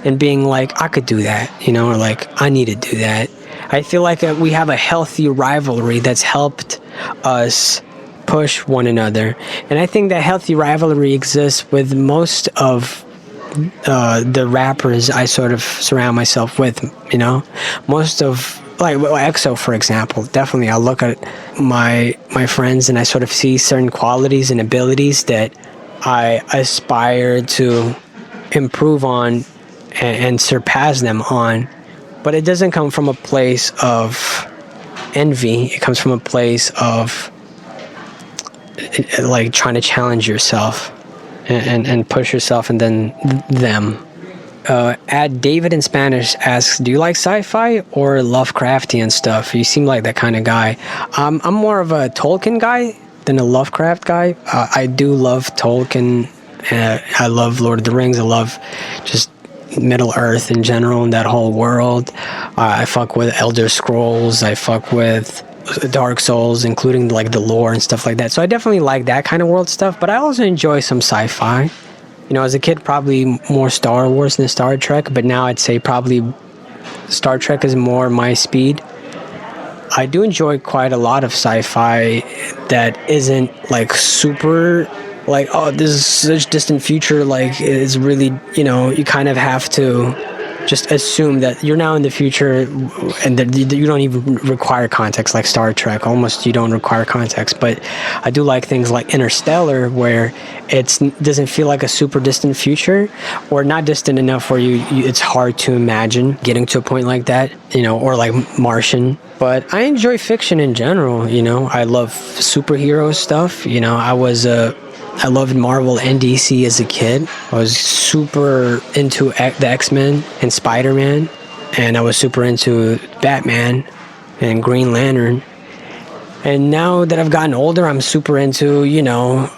and being like, I could do that, you know, or like, I need to do that. I feel like we have a healthy rivalry that's helped us push one another. And I think that healthy rivalry exists with most of the rappers I sort of surround myself with, you know. Most of, like EXO, for example, definitely I look at my friends and I sort of see certain qualities and abilities that I aspire to improve on and surpass them on. But it doesn't come from a place of envy. It comes from a place of like trying to challenge yourself and push yourself, and then them. At David in Spanish asks, do you like sci-fi or Lovecraftian stuff? You seem like that kind of guy. I'm more of a Tolkien guy than a Lovecraft guy. I do love Tolkien. I love Lord of the Rings. I love just Middle Earth in general and that whole world. I fuck with Elder Scrolls. I fuck with Dark Souls, including like the lore and stuff like that. So I definitely like that kind of world stuff, but I also enjoy some sci-fi. You know, as a kid, probably more Star Wars than Star Trek, but now I'd say probably Star Trek is more my speed. I do enjoy quite a lot of sci-fi that isn't like super like, oh, this is such distant future, like it's really, you know, you kind of have to just assume that you're now in the future and that you don't even require context like Star Trek. Almost you don't require context. But I do like things like Interstellar, where it doesn't feel like a super distant future, or not distant enough where it's hard to imagine getting to a point like that, you know, or like Martian. But I enjoy fiction in general, you know. I love superhero stuff, you know. I loved Marvel and DC as a kid. I was super into the X-Men and Spider-Man, and I was super into Batman and Green Lantern. And now that I've gotten older, I'm super into, you know,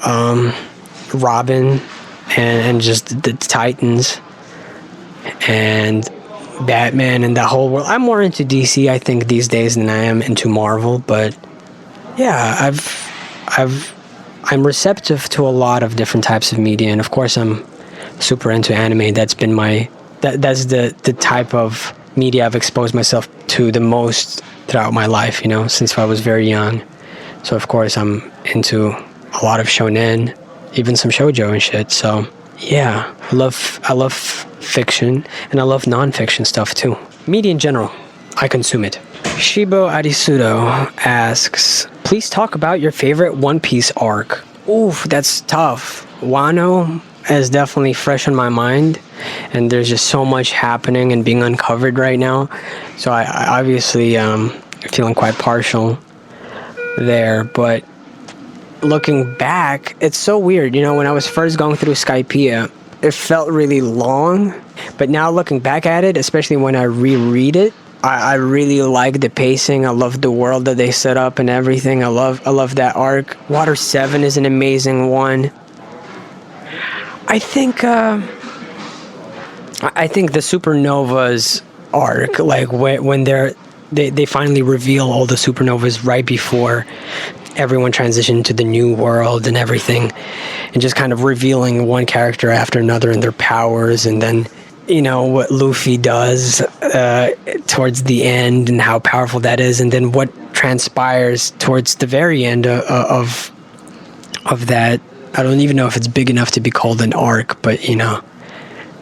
Robin and just the Titans and Batman and the whole world. I'm more into DC, I think, these days than I am into Marvel. But yeah, I'm receptive to a lot of different types of media, and of course I'm super into anime. That's been that's the type of media I've exposed myself to the most throughout my life, you know, since I was very young. So of course I'm into a lot of shonen, even some shoujo and shit. So yeah, I love fiction, and I love non-fiction stuff too. Media in general, I consume it. Shibo Arisudo asks, please talk about your favorite One Piece arc. Oof, that's tough. Wano is definitely fresh in my mind, and there's just so much happening and being uncovered right now. So I obviously feeling quite partial there. But looking back, it's so weird. You know, when I was first going through Skypiea, it felt really long. But now looking back at it, especially when I reread it, I really like the pacing. I love the world that they set up and everything. I love that arc. Water 7 is an amazing one. I think the supernovas arc, like when they finally reveal all the supernovas right before everyone transitioned to the new world and everything, and just kind of revealing one character after another and their powers, and then, you know, what Luffy does towards the end and how powerful that is, and then what transpires towards the very end of that. I don't even know if it's big enough to be called an arc, but, you know,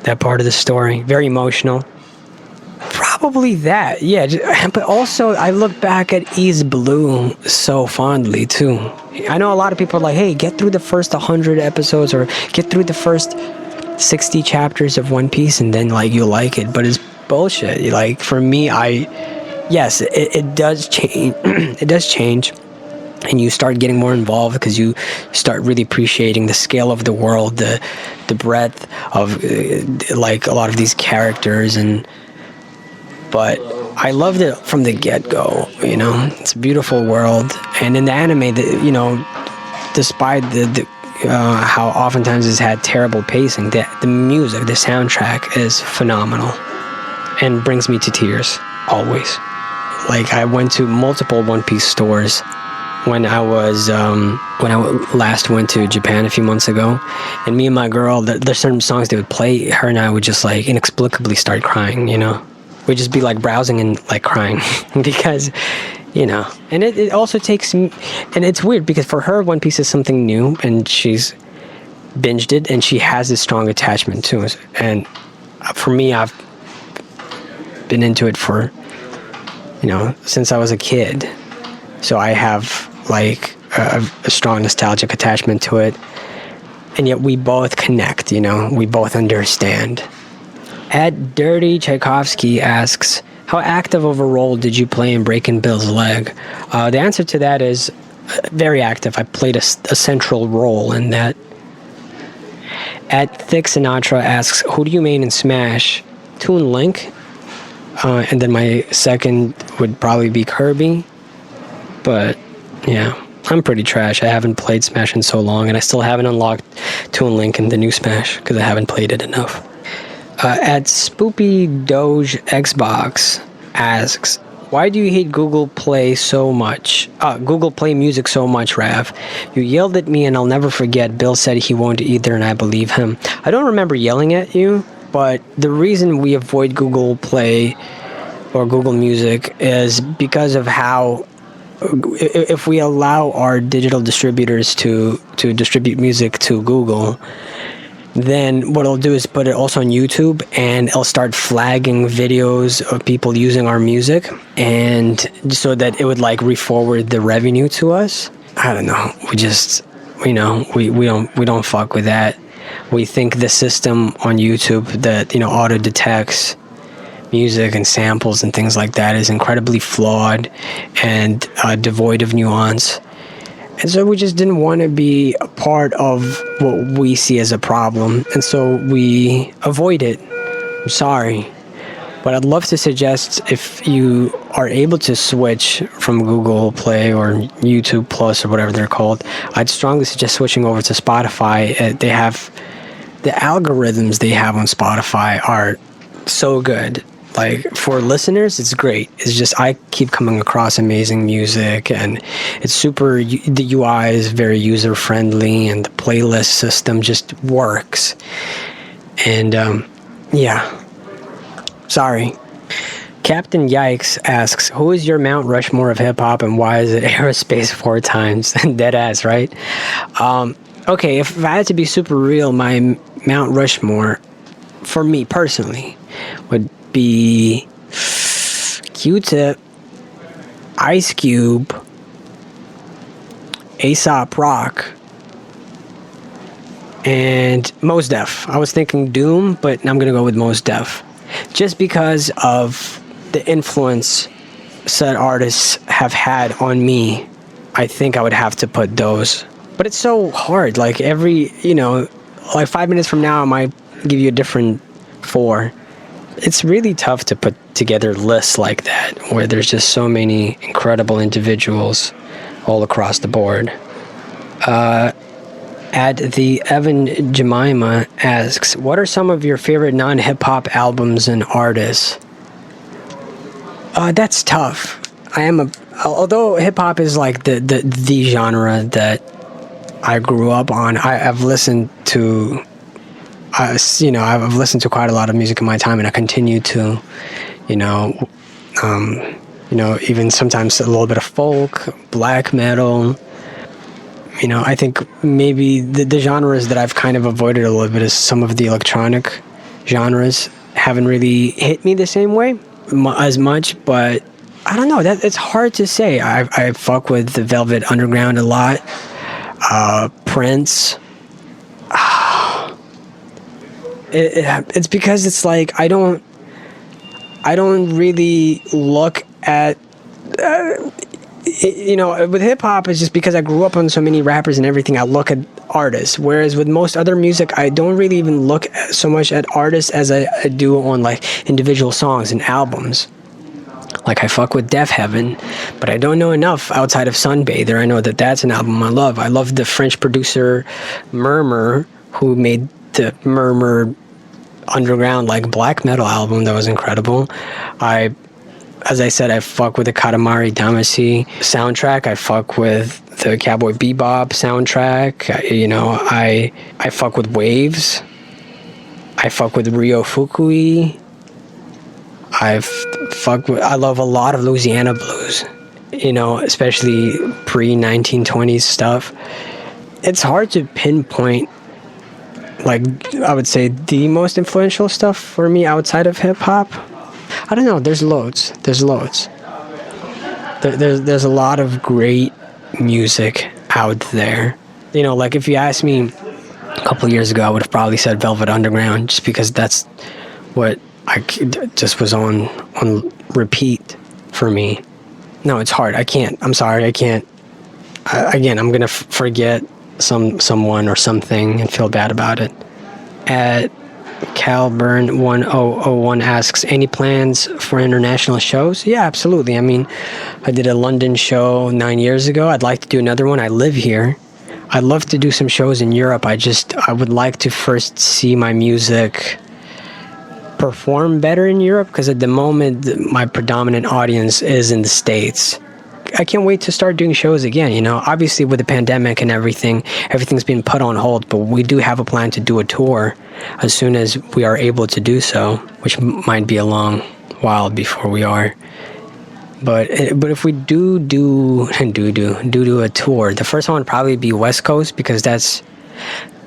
that part of the story, very emotional. Probably that, yeah. But also, I look back at East Blue so fondly too. I know a lot of people are like, hey, get through the first 100 episodes, or get through the first 60 chapters of One Piece and then like you'll like it. But it's bullshit. Like, for me, yes, it does change. It does change, and you start getting more involved because you start really appreciating the scale of the world, the breadth of like a lot of these characters. But I loved it from the get-go. You know, it's a beautiful world, and in the anime, you know, despite the how oftentimes it's had terrible pacing, the music, the soundtrack is phenomenal and brings me to tears always. Like, I went to multiple One Piece stores when I last went to Japan a few months ago, and me and my girl, there's certain songs they would play, her and I would just like inexplicably start crying, you know. We'd just be like browsing and like crying because, you know, and it also takes me, and it's weird because for her, One Piece is something new, and she's binged it, and she has this strong attachment to it. And for me, I've been into it for, you know, since I was a kid. So I have like a strong nostalgic attachment to it. And yet we both connect, you know, we both understand. At Dirty Tchaikovsky asks, how active of a role did you play in breaking Bill's leg? The answer to that is very active. I played a central role in that. At Thick Sinatra asks, who do you main in Smash? Toon Link. And then my second would probably be Kirby. But yeah, I'm pretty trash. I haven't played Smash in so long, and I still haven't unlocked Toon Link in the new Smash because I haven't played it enough. At Spoopy Doge Xbox asks, Why do you hate Google Play so much? Google Play Music so much, Rav. You yelled at me and I'll never forget. Bill said he won't either and I believe him. I don't remember yelling at you, but the reason we avoid Google Play or Google Music is because of how if we allow our digital distributors to distribute music to Google, then what it'll do is put it also on YouTube and it'll start flagging videos of people using our music, and so that it would like re-forward the revenue to us. I don't know. We just, we don't fuck with that. We think the system on YouTube that, auto detects music and samples and things like that is incredibly flawed and devoid of nuance. And so we just didn't want to be a part of what we see as a problem. And so we avoid it. I'm sorry. But I'd love to suggest, if you are able to switch from Google Play or YouTube Plus or whatever they're called, I'd strongly suggest switching over to Spotify. They have the algorithms they have on Spotify are so good. Like, for listeners, it's great. It's just, I keep coming across amazing music, and it's super, the UI is very user-friendly, and the playlist system just works. And, yeah. Sorry. Captain Yikes asks, who is your Mount Rushmore of hip-hop, and why is it Aerospace 4 times? Dead ass, right? Okay, if I had to be super real, my Mount Rushmore, for me personally, would be Q-Tip, Ice Cube, A$AP Rock, and Mos Def. I was thinking Doom, but I'm gonna go with Mos Def, just because of the influence said artists have had on me. I think I would have to put those, but it's so hard. Like every, like 5 minutes from now, I might give you a different 4. It's really tough to put together lists like that, where there's just so many incredible individuals all across the board. At the Evan Jemima asks, what are some of your favorite non-hip-hop albums and artists? That's tough. Although hip-hop is like the genre that I grew up on, I've listened to I've listened to quite a lot of music in my time, and I continue to, even sometimes a little bit of folk, black metal. I think maybe the genres that I've kind of avoided a little bit is some of the electronic genres haven't really hit me the same way as much, but I don't know. It's hard to say. I fuck with the Velvet Underground a lot. Prince. It's because it's like I don't really look at with hip hop. It's just because I grew up on so many rappers and everything. I look at artists, whereas with most other music, I don't really even look so much at artists as I do on like individual songs and albums. Like I fuck with Def Heaven, but I don't know enough outside of Sunbather. I know that that's an album I love. I love the French producer Murmur, who made the Murmur underground like black metal album that was incredible. As I said, I fuck with the Katamari Damacy soundtrack. I fuck with the Cowboy Bebop soundtrack. I fuck with Waves. I fuck with Ryo Fukui. I love a lot of Louisiana blues, especially pre-1920s stuff. It's hard to pinpoint, like, I would say the most influential stuff for me outside of hip-hop. I don't know, there's loads. There's a lot of great music out there. Like if you asked me a couple years ago, I would have probably said Velvet Underground, just because that's what I just was on repeat for me. No, it's hard. I can't. I'm sorry. I can't. Again, I'm going to forget someone or something and feel bad about it. At Calburn1001 asks, any plans for international shows? Yeah, absolutely. I mean, I did a London show 9 years ago. I'd like to do another one. I live here. I'd love to do some shows in Europe. I would like to first see my music perform better in Europe, because at the moment my predominant audience is in the States. I can't wait to start doing shows again, you know. Obviously with the pandemic and everything's been put on hold, but we do have a plan to do a tour as soon as we are able to do so, which might be a long while before we are. But if we do a tour, the first one would probably be West Coast, because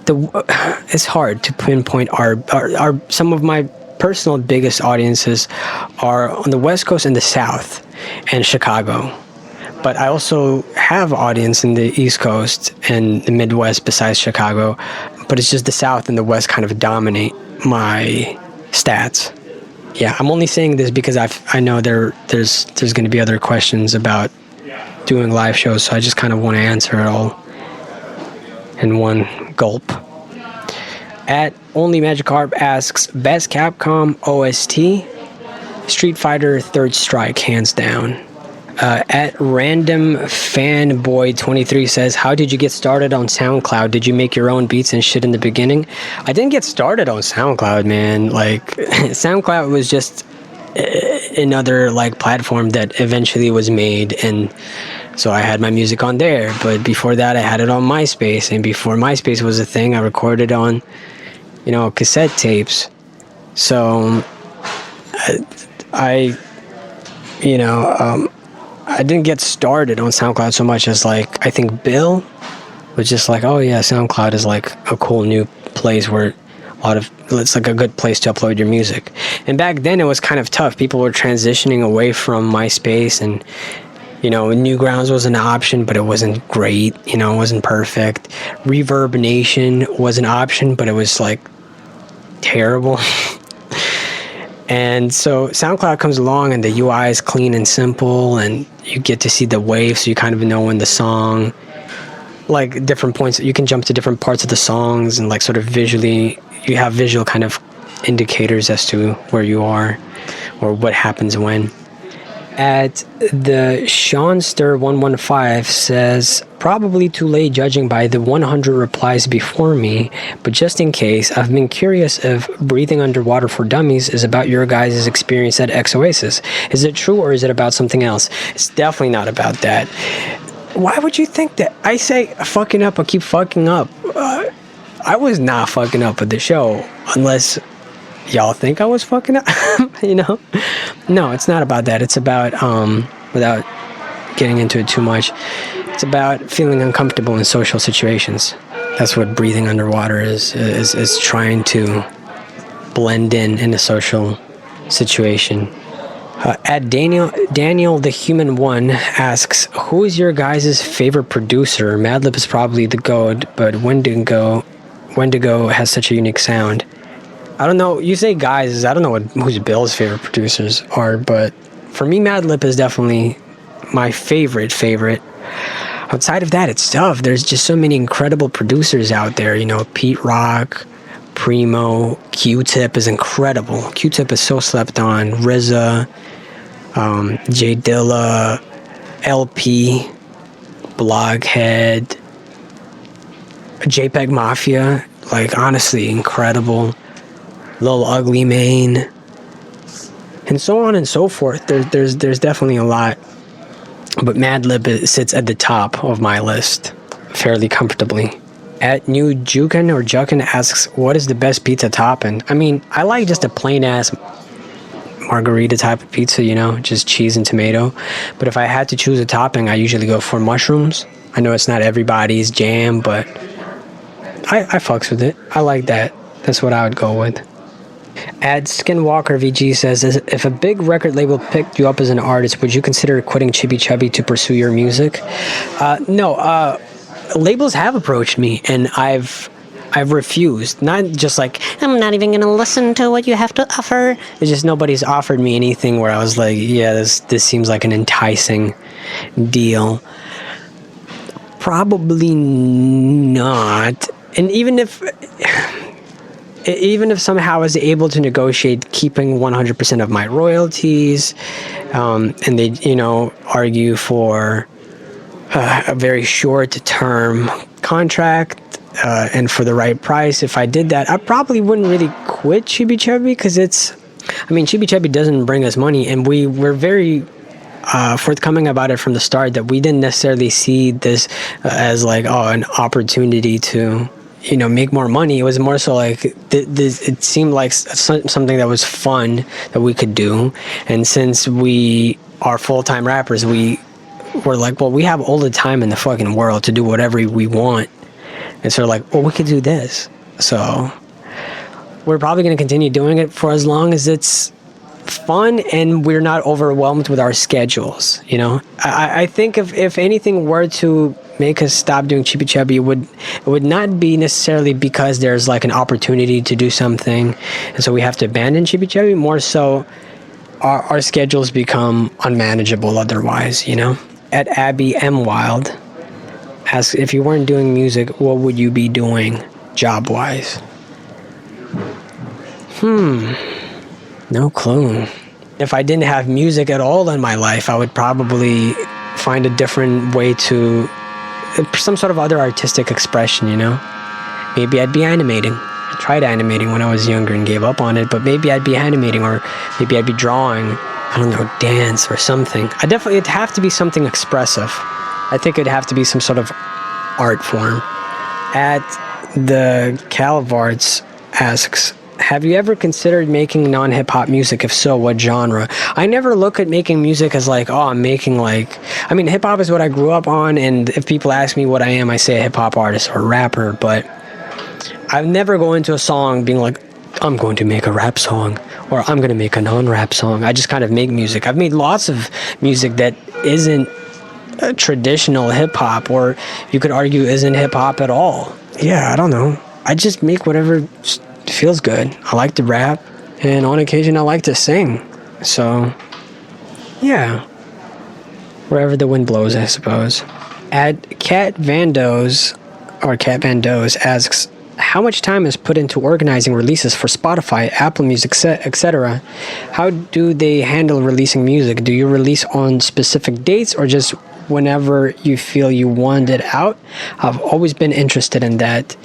it's hard to pinpoint our some of my personal biggest audiences are on the West Coast and the South and Chicago. But I also have audience in the East Coast and the Midwest besides Chicago. But it's just the South and the West kind of dominate my stats. Yeah, I'm only saying this because I know there's going to be other questions about doing live shows, so I just kind of want to answer it all in one gulp. At Only Magikarp asks, best Capcom OST? Street Fighter Third Strike, hands down. At Random Fanboy 23 says, how did you get started on SoundCloud? Did you make your own beats and shit in the beginning? I didn't get started on SoundCloud, man. Like, SoundCloud was just another like platform that eventually was made, and so I had my music on there. But before that, I had it on MySpace, and before MySpace was a thing, I recorded on, you know, cassette tapes. So I didn't get started on SoundCloud so much as, like, I think Bill was just like, oh yeah, SoundCloud is like a cool new place where it's like a good place to upload your music. And back then it was kind of tough. People were transitioning away from MySpace, and, you know, Newgrounds was an option, but it wasn't great. You know, it wasn't perfect. Reverb Nation was an option, but it was like terrible. And so SoundCloud comes along and the UI is clean and simple, and you get to see the waves, so you kind of know when the song, like different points, you can jump to different parts of the songs, and like sort of visually, you have visual kind of indicators as to where you are or what happens when. At the Seanster115 says, probably too late judging by the 100 replies before me, but just in case, I've been curious if Breathing Underwater for Dummies is about your guys' experience at Oasis. Is it true, or is it about something else? It's definitely not about that. Why would you think that? I say fucking up, I keep fucking up. I was not fucking up with the show, unless y'all think I was fucking up, you know? No, it's not about that. It's about, without getting into it too much, it's about feeling uncomfortable in social situations. That's what Breathing Underwater is trying to blend in a social situation. At Daniel the Human One asks, who is your guys' favorite producer? Madlib is probably the GOAT, but Wendigo has such a unique sound. I don't know, you say guys, I don't know who's Bill's favorite producers are, but for me, Madlib is definitely my favorite. Outside of that, it's tough. There's just so many incredible producers out there, you know, Pete Rock, Primo, Q-Tip is incredible. Q-Tip is so slept on. RZA, J Dilla, LP, Bloghead, JPEG Mafia, like honestly incredible. Lil Ugly Mane, and so on and so forth. There's definitely a lot, but Madlib sits at the top of my list fairly comfortably. At New Jukin or Jukin asks, what is the best pizza topping? I mean, I like just a plain ass margarita type of pizza, you know, just cheese and tomato. But if I had to choose a topping, I usually go for mushrooms. I know it's not everybody's jam, but I fucks with it. I like that. That's what I would go with. At Skinwalker VG says, if a big record label picked you up as an artist, would you consider quitting Chibi Chubby to pursue your music? No. Labels have approached me, and I've refused. Not just like, I'm not even gonna listen to what you have to offer. It's just nobody's offered me anything where I was like, yeah, this seems like an enticing deal. Probably not. And even if somehow I was able to negotiate keeping 100% of my royalties, and they, you know, argue for a very short-term contract and for the right price, if I did that, I probably wouldn't really quit Chibi Chubby, because it's I mean, Chibi Chebi doesn't bring us money, and we were very forthcoming about it from the start that we didn't necessarily see this as like, oh, an opportunity to, you know, make more money. It was more so like it seemed like something that was fun that we could do. And since we are full-time rappers, we were like, well, we have all the time in the fucking world to do whatever we want. And so like, well, we could do this. So we're probably going to continue doing it for as long as it's fun and we're not overwhelmed with our schedules. You know, I think if anything were to make us stop doing Chibi Chebi, it would not be necessarily because there's like an opportunity to do something and so we have to abandon Chibi Chebi. More so our schedules become unmanageable otherwise, you know. At Abby M. Wild asks, if you weren't doing music, what would you be doing job-wise? No clue. If I didn't have music at all in my life, I would probably find a different way to, some sort of other artistic expression, you know? Maybe I'd be animating. I tried animating when I was younger and gave up on it, but maybe I'd be animating, or maybe I'd be drawing, I don't know, dance or something. It'd have to be something expressive. I think it'd have to be some sort of art form. At the Calavards asks, have you ever considered making non-hip-hop music? If so, what genre? I never look at making music as like, oh, I'm making like... I mean, hip-hop is what I grew up on, and if people ask me what I am, I say a hip-hop artist or rapper, but I've never go into a song being like, I'm going to make a rap song, or I'm going to make a non-rap song. I just kind of make music. I've made lots of music that isn't traditional hip-hop, or you could argue isn't hip-hop at all. Yeah, I don't know. I just make whatever feels good. I like to rap, and on occasion I like to sing. So, yeah. Wherever the wind blows, I suppose. At Cat Vandos asks, how much time is put into organizing releases for Spotify, Apple Music, etc.? How do they handle releasing music? Do you release on specific dates or just whenever you feel you want it out? I've always been interested in that.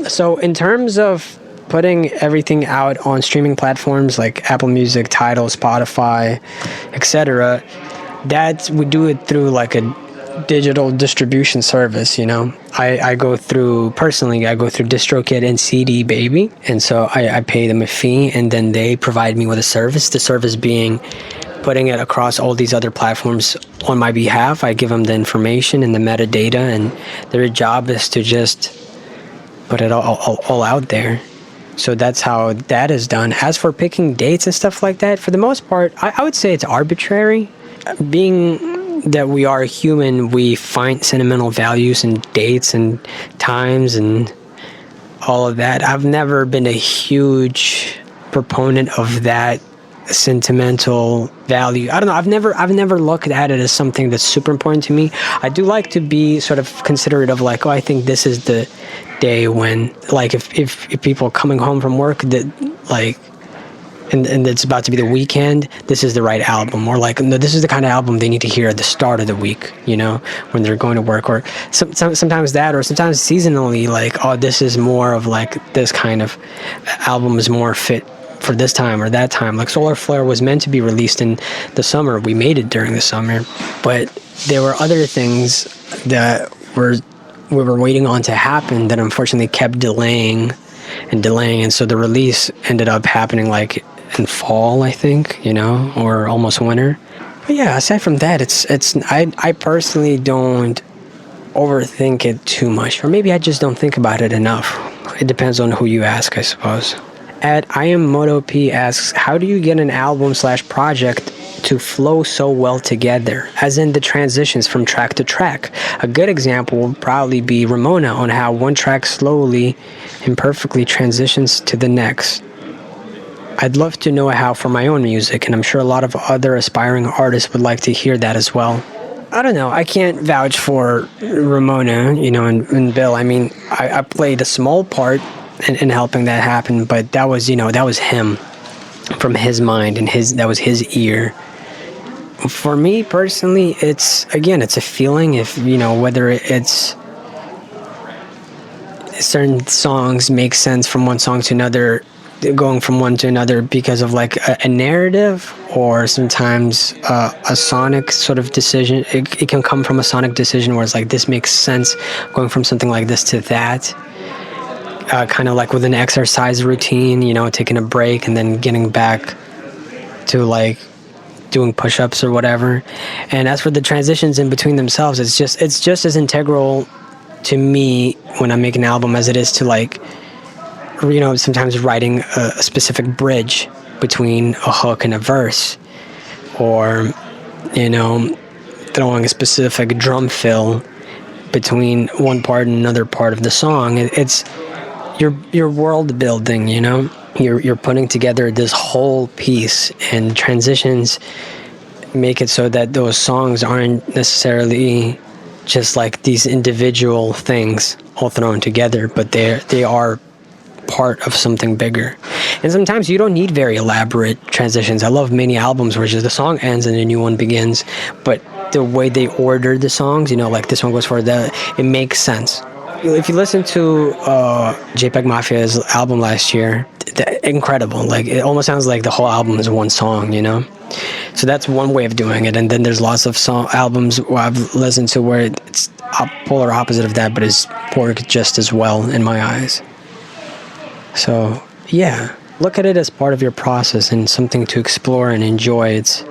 So in terms of putting everything out on streaming platforms like Apple Music, Tidal, Spotify, etc., that we do it through like a digital distribution service, you know. I go through DistroKid and CD Baby, and so I pay them a fee, and then they provide me with a service. The service being putting it across all these other platforms on my behalf. I give them the information and the metadata, and their job is to just put it all out there. So that's how that is done. As for picking dates and stuff like that, for the most part, I would say it's arbitrary. Being that we are human, we find sentimental values in dates and times and all of that. I've never been a huge proponent of that sentimental value. I don't know. I've never looked at it as something that's super important to me. I do like to be sort of considerate of like, oh, I think this is the day when, like, if people are coming home from work that like, and it's about to be the weekend, this is the right album. Or like, no, this is the kind of album they need to hear at the start of the week, you know, when they're going to work. Or sometimes that, or sometimes seasonally, like, oh, this is more of like, this kind of album is more fit for this time or that time. Like Solar Flare was meant to be released in the summer. We made it during the summer. But there were other things that we were waiting on to happen that unfortunately kept delaying. And so the release ended up happening like in fall, I think, you know, or almost winter. But yeah, aside from that, I personally don't overthink it too much, or maybe I just don't think about it enough. It depends on who you ask, I suppose. At I Am Moto P asks, how do you get an album/project to flow so well together, as in the transitions from track to track? A good example will probably be Ramona, on how one track slowly and perfectly transitions to the next. I'd love to know how for my own music, and I'm sure a lot of other aspiring artists would like to hear that as well. I don't know, I can't vouch for Ramona, you know, and Bill. I mean, I played a small part in helping that happen, but that was, you know, that was him, from his mind, and that was his ear. For me personally, it's a feeling. If, you know, whether it's certain songs make sense from one song to another going from one to another because of like a narrative, or sometimes a sonic sort of decision. It can come from a sonic decision where it's like, this makes sense going from something like this to that. Kind of like with an exercise routine, you know, taking a break and then getting back to like doing push-ups or whatever. And as for the transitions in between themselves, it's just as integral to me when I make an album as it is to, like, you know, sometimes writing a specific bridge between a hook and a verse, or, you know, throwing a specific drum fill between one part and another part of the song. It's your world building, you know. You're putting together this whole piece, and transitions make it so that those songs aren't necessarily just like these individual things all thrown together, but they are part of something bigger. And sometimes you don't need very elaborate transitions. I love many albums where just the song ends and a new one begins, but the way they order the songs, you know, like this one goes for that, it makes sense. If you listen to JPEG Mafia's album last year, incredible. Like, it almost sounds like the whole album is one song, you know? So that's one way of doing it. And then there's lots of albums where I've listened to where it's a polar opposite of that, but it's worked just as well in my eyes. So, yeah, look at it as part of your process and something to explore and enjoy. It's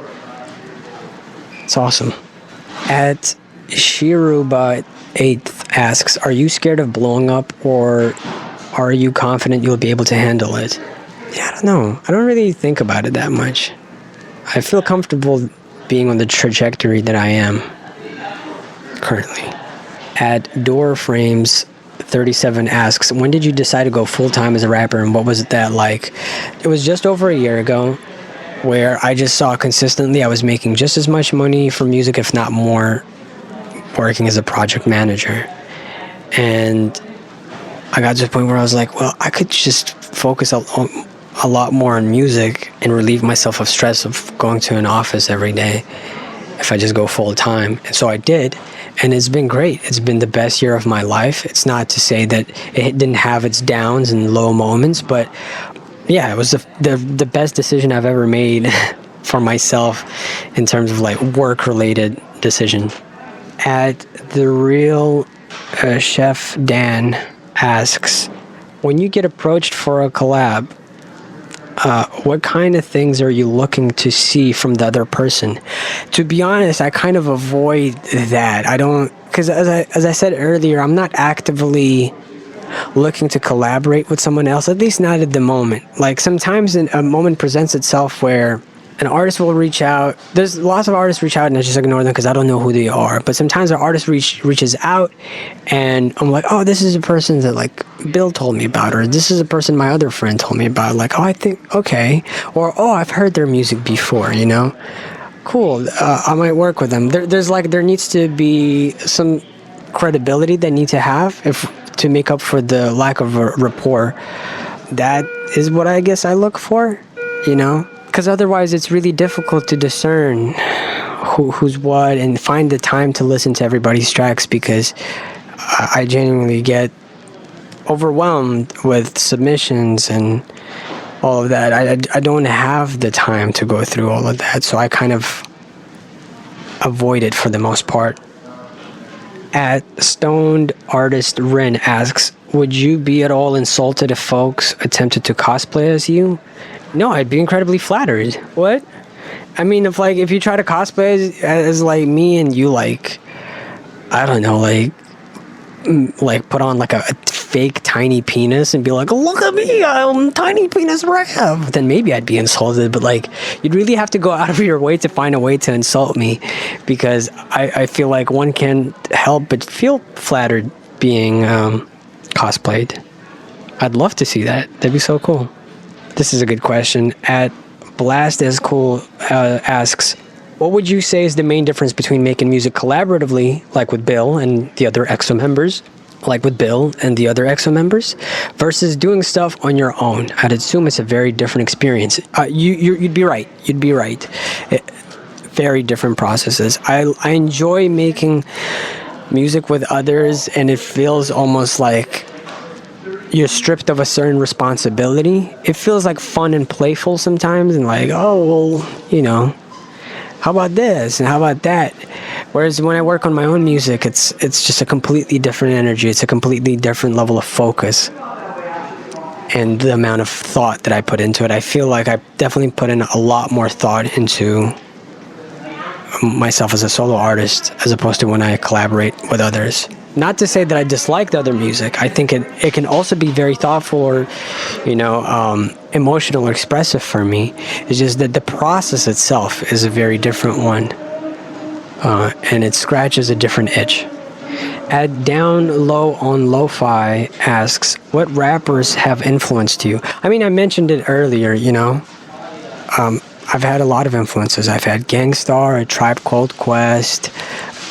awesome. At Shiruba 8th asks, are you scared of blowing up, or are you confident you'll be able to handle it? Yeah, I don't know. I don't really think about it that much. I feel comfortable being on the trajectory that I am currently. At Doorframes 37 asks, when did you decide to go full-time as a rapper, and what was that like? It was just over a year ago, where I just saw consistently I was making just as much money from music, if not more, working as a project manager. And I got to the point where I was like, well, I could just focus a lot more on music and relieve myself of stress of going to an office every day if I just go full time. And so I did, and it's been great. It's been the best year of my life. It's not to say that it didn't have its downs and low moments, but yeah, it was the best decision I've ever made for myself in terms of like work-related decision. At The Real Chef Dan asks, when you get approached for a collab, what kind of things are you looking to see from the other person? To be honest, I kind of avoid that. I don't, because as I said earlier, I'm not actively looking to collaborate with someone else, at least not at the moment. Like, sometimes a moment presents itself where an artist will reach out. There's lots of artists reach out and I just ignore them because I don't know who they are. But sometimes an artist reaches out and I'm like, oh, this is a person that like Bill told me about, or this is a person my other friend told me about. Like, oh, I think, okay. Or, oh, I've heard their music before, you know? Cool, I might work with them. There needs to be some credibility that need to have to make up for the lack of rapport. That is what I guess I look for, you know? Because otherwise it's really difficult to discern who's what and find the time to listen to everybody's tracks, because I genuinely get overwhelmed with submissions and all of that. I don't have the time to go through all of that, so I kind of avoid it for the most part. At Stoned Artist Ren asks, would you be at all insulted if folks attempted to cosplay as you? No, I'd be incredibly flattered. What? I mean, if you try to cosplay as like me and you like, I don't know, like put on like a fake tiny penis and be like, look at me, I'm tiny penis Rev, then maybe I'd be insulted. But like, you'd really have to go out of your way to find a way to insult me, because I feel like one can't help but feel flattered being cosplayed. I'd love to see that. That'd be so cool. This is a good question. At Blast as Cool asks, what would you say is the main difference between making music collaboratively, like with Bill and the other EXO members, versus doing stuff on your own? I'd assume it's a very different experience. You'd be right. Very different processes. I enjoy making music with others, and it feels almost like you're stripped of a certain responsibility. It feels like fun and playful sometimes, and like, oh well, you know, how about this and how about that. Whereas when I work on my own music, it's just a completely different energy. It's a completely different level of focus, and the amount of thought that I put into it. I feel like I definitely put in a lot more thought into myself as a solo artist as opposed to when I collaborate with others. Not to say that I dislike the other music. I think it can also be very thoughtful or, you know, emotional or expressive for me. It's just that the process itself is a very different one. And it scratches a different itch. At Down Low on Lo-Fi asks, what rappers have influenced you? I mean, I mentioned it earlier, you know. I've had a lot of influences. I've had Gangstar, A Tribe Called Quest,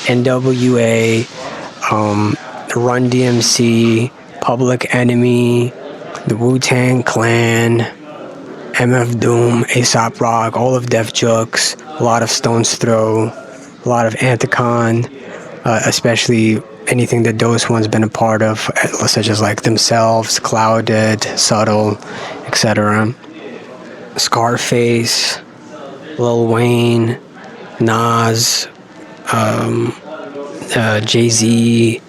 NWA, Run DMC, Public Enemy, the Wu-Tang Clan, MF Doom, A$AP Rock, all of Def Jux, a lot of Stone's Throw, a lot of Anticon, especially anything that Dose One's been a part of, such as like Themselves, Clouded, Subtle, etc. Scarface, Lil Wayne, Nas, Jay-Z,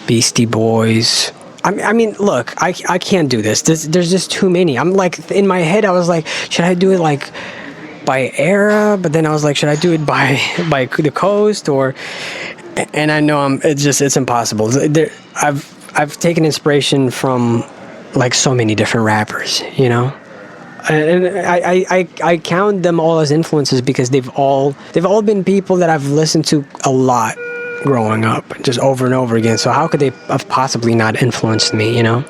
Beastie Boys. I mean, look, I can't do this. There's just too many. I'm like, in my head, I was like, should I do it like by era? But then I was like, should I do it by the coast or? And I know it's impossible. I've taken inspiration from like so many different rappers, you know. And I count them all as influences because they've all been people that I've listened to a lot growing up, just over and over again. So how could they have possibly not influenced me, you know?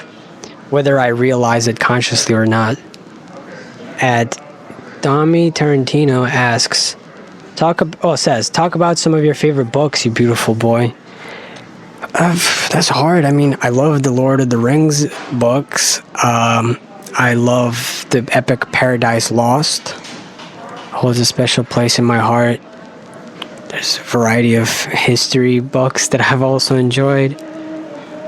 Whether I realize it consciously or not. At Dami Tarantino asks, talk about some of your favorite books, you beautiful boy. That's hard. I mean, I love the Lord of the Rings books. I love the epic Paradise Lost. Holds a special place in my heart. There's a variety of history books that I've also enjoyed.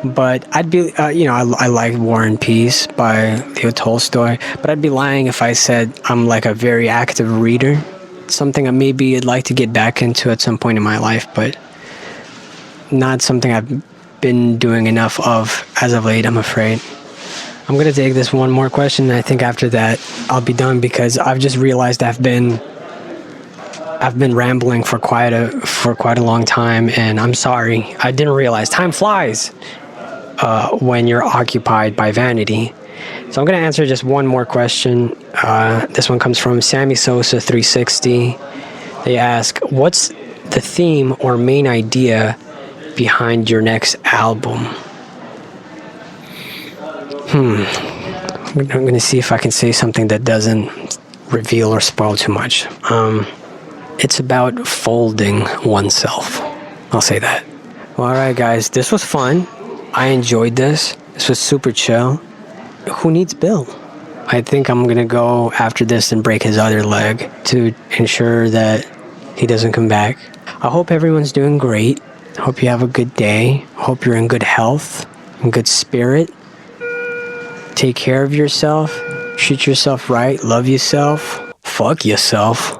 But I'd be, I like War and Peace by Leo Tolstoy. But I'd be lying if I said I'm like a very active reader. Something I maybe I'd like to get back into at some point in my life, but not something I've been doing enough of as of late, I'm afraid. I'm gonna take this one more question, and I think after that I'll be done because I've just realized I've been rambling for quite a long time, and I'm sorry. I didn't realize time flies when you're occupied by vanity. So I'm gonna answer just one more question. This one comes from Sammy Sosa 360. They ask, what's the theme or main idea behind your next album? I'm going to see if I can say something that doesn't reveal or spoil too much. It's about folding oneself. I'll say that. Well, all right, guys. This was fun. I enjoyed this. This was super chill. Who needs Bill? I think I'm going to go after this and break his other leg to ensure that he doesn't come back. I hope everyone's doing great. I hope you have a good day. I hope you're in good health, in good spirit. Take care of yourself. Treat yourself right. Love yourself. Fuck yourself.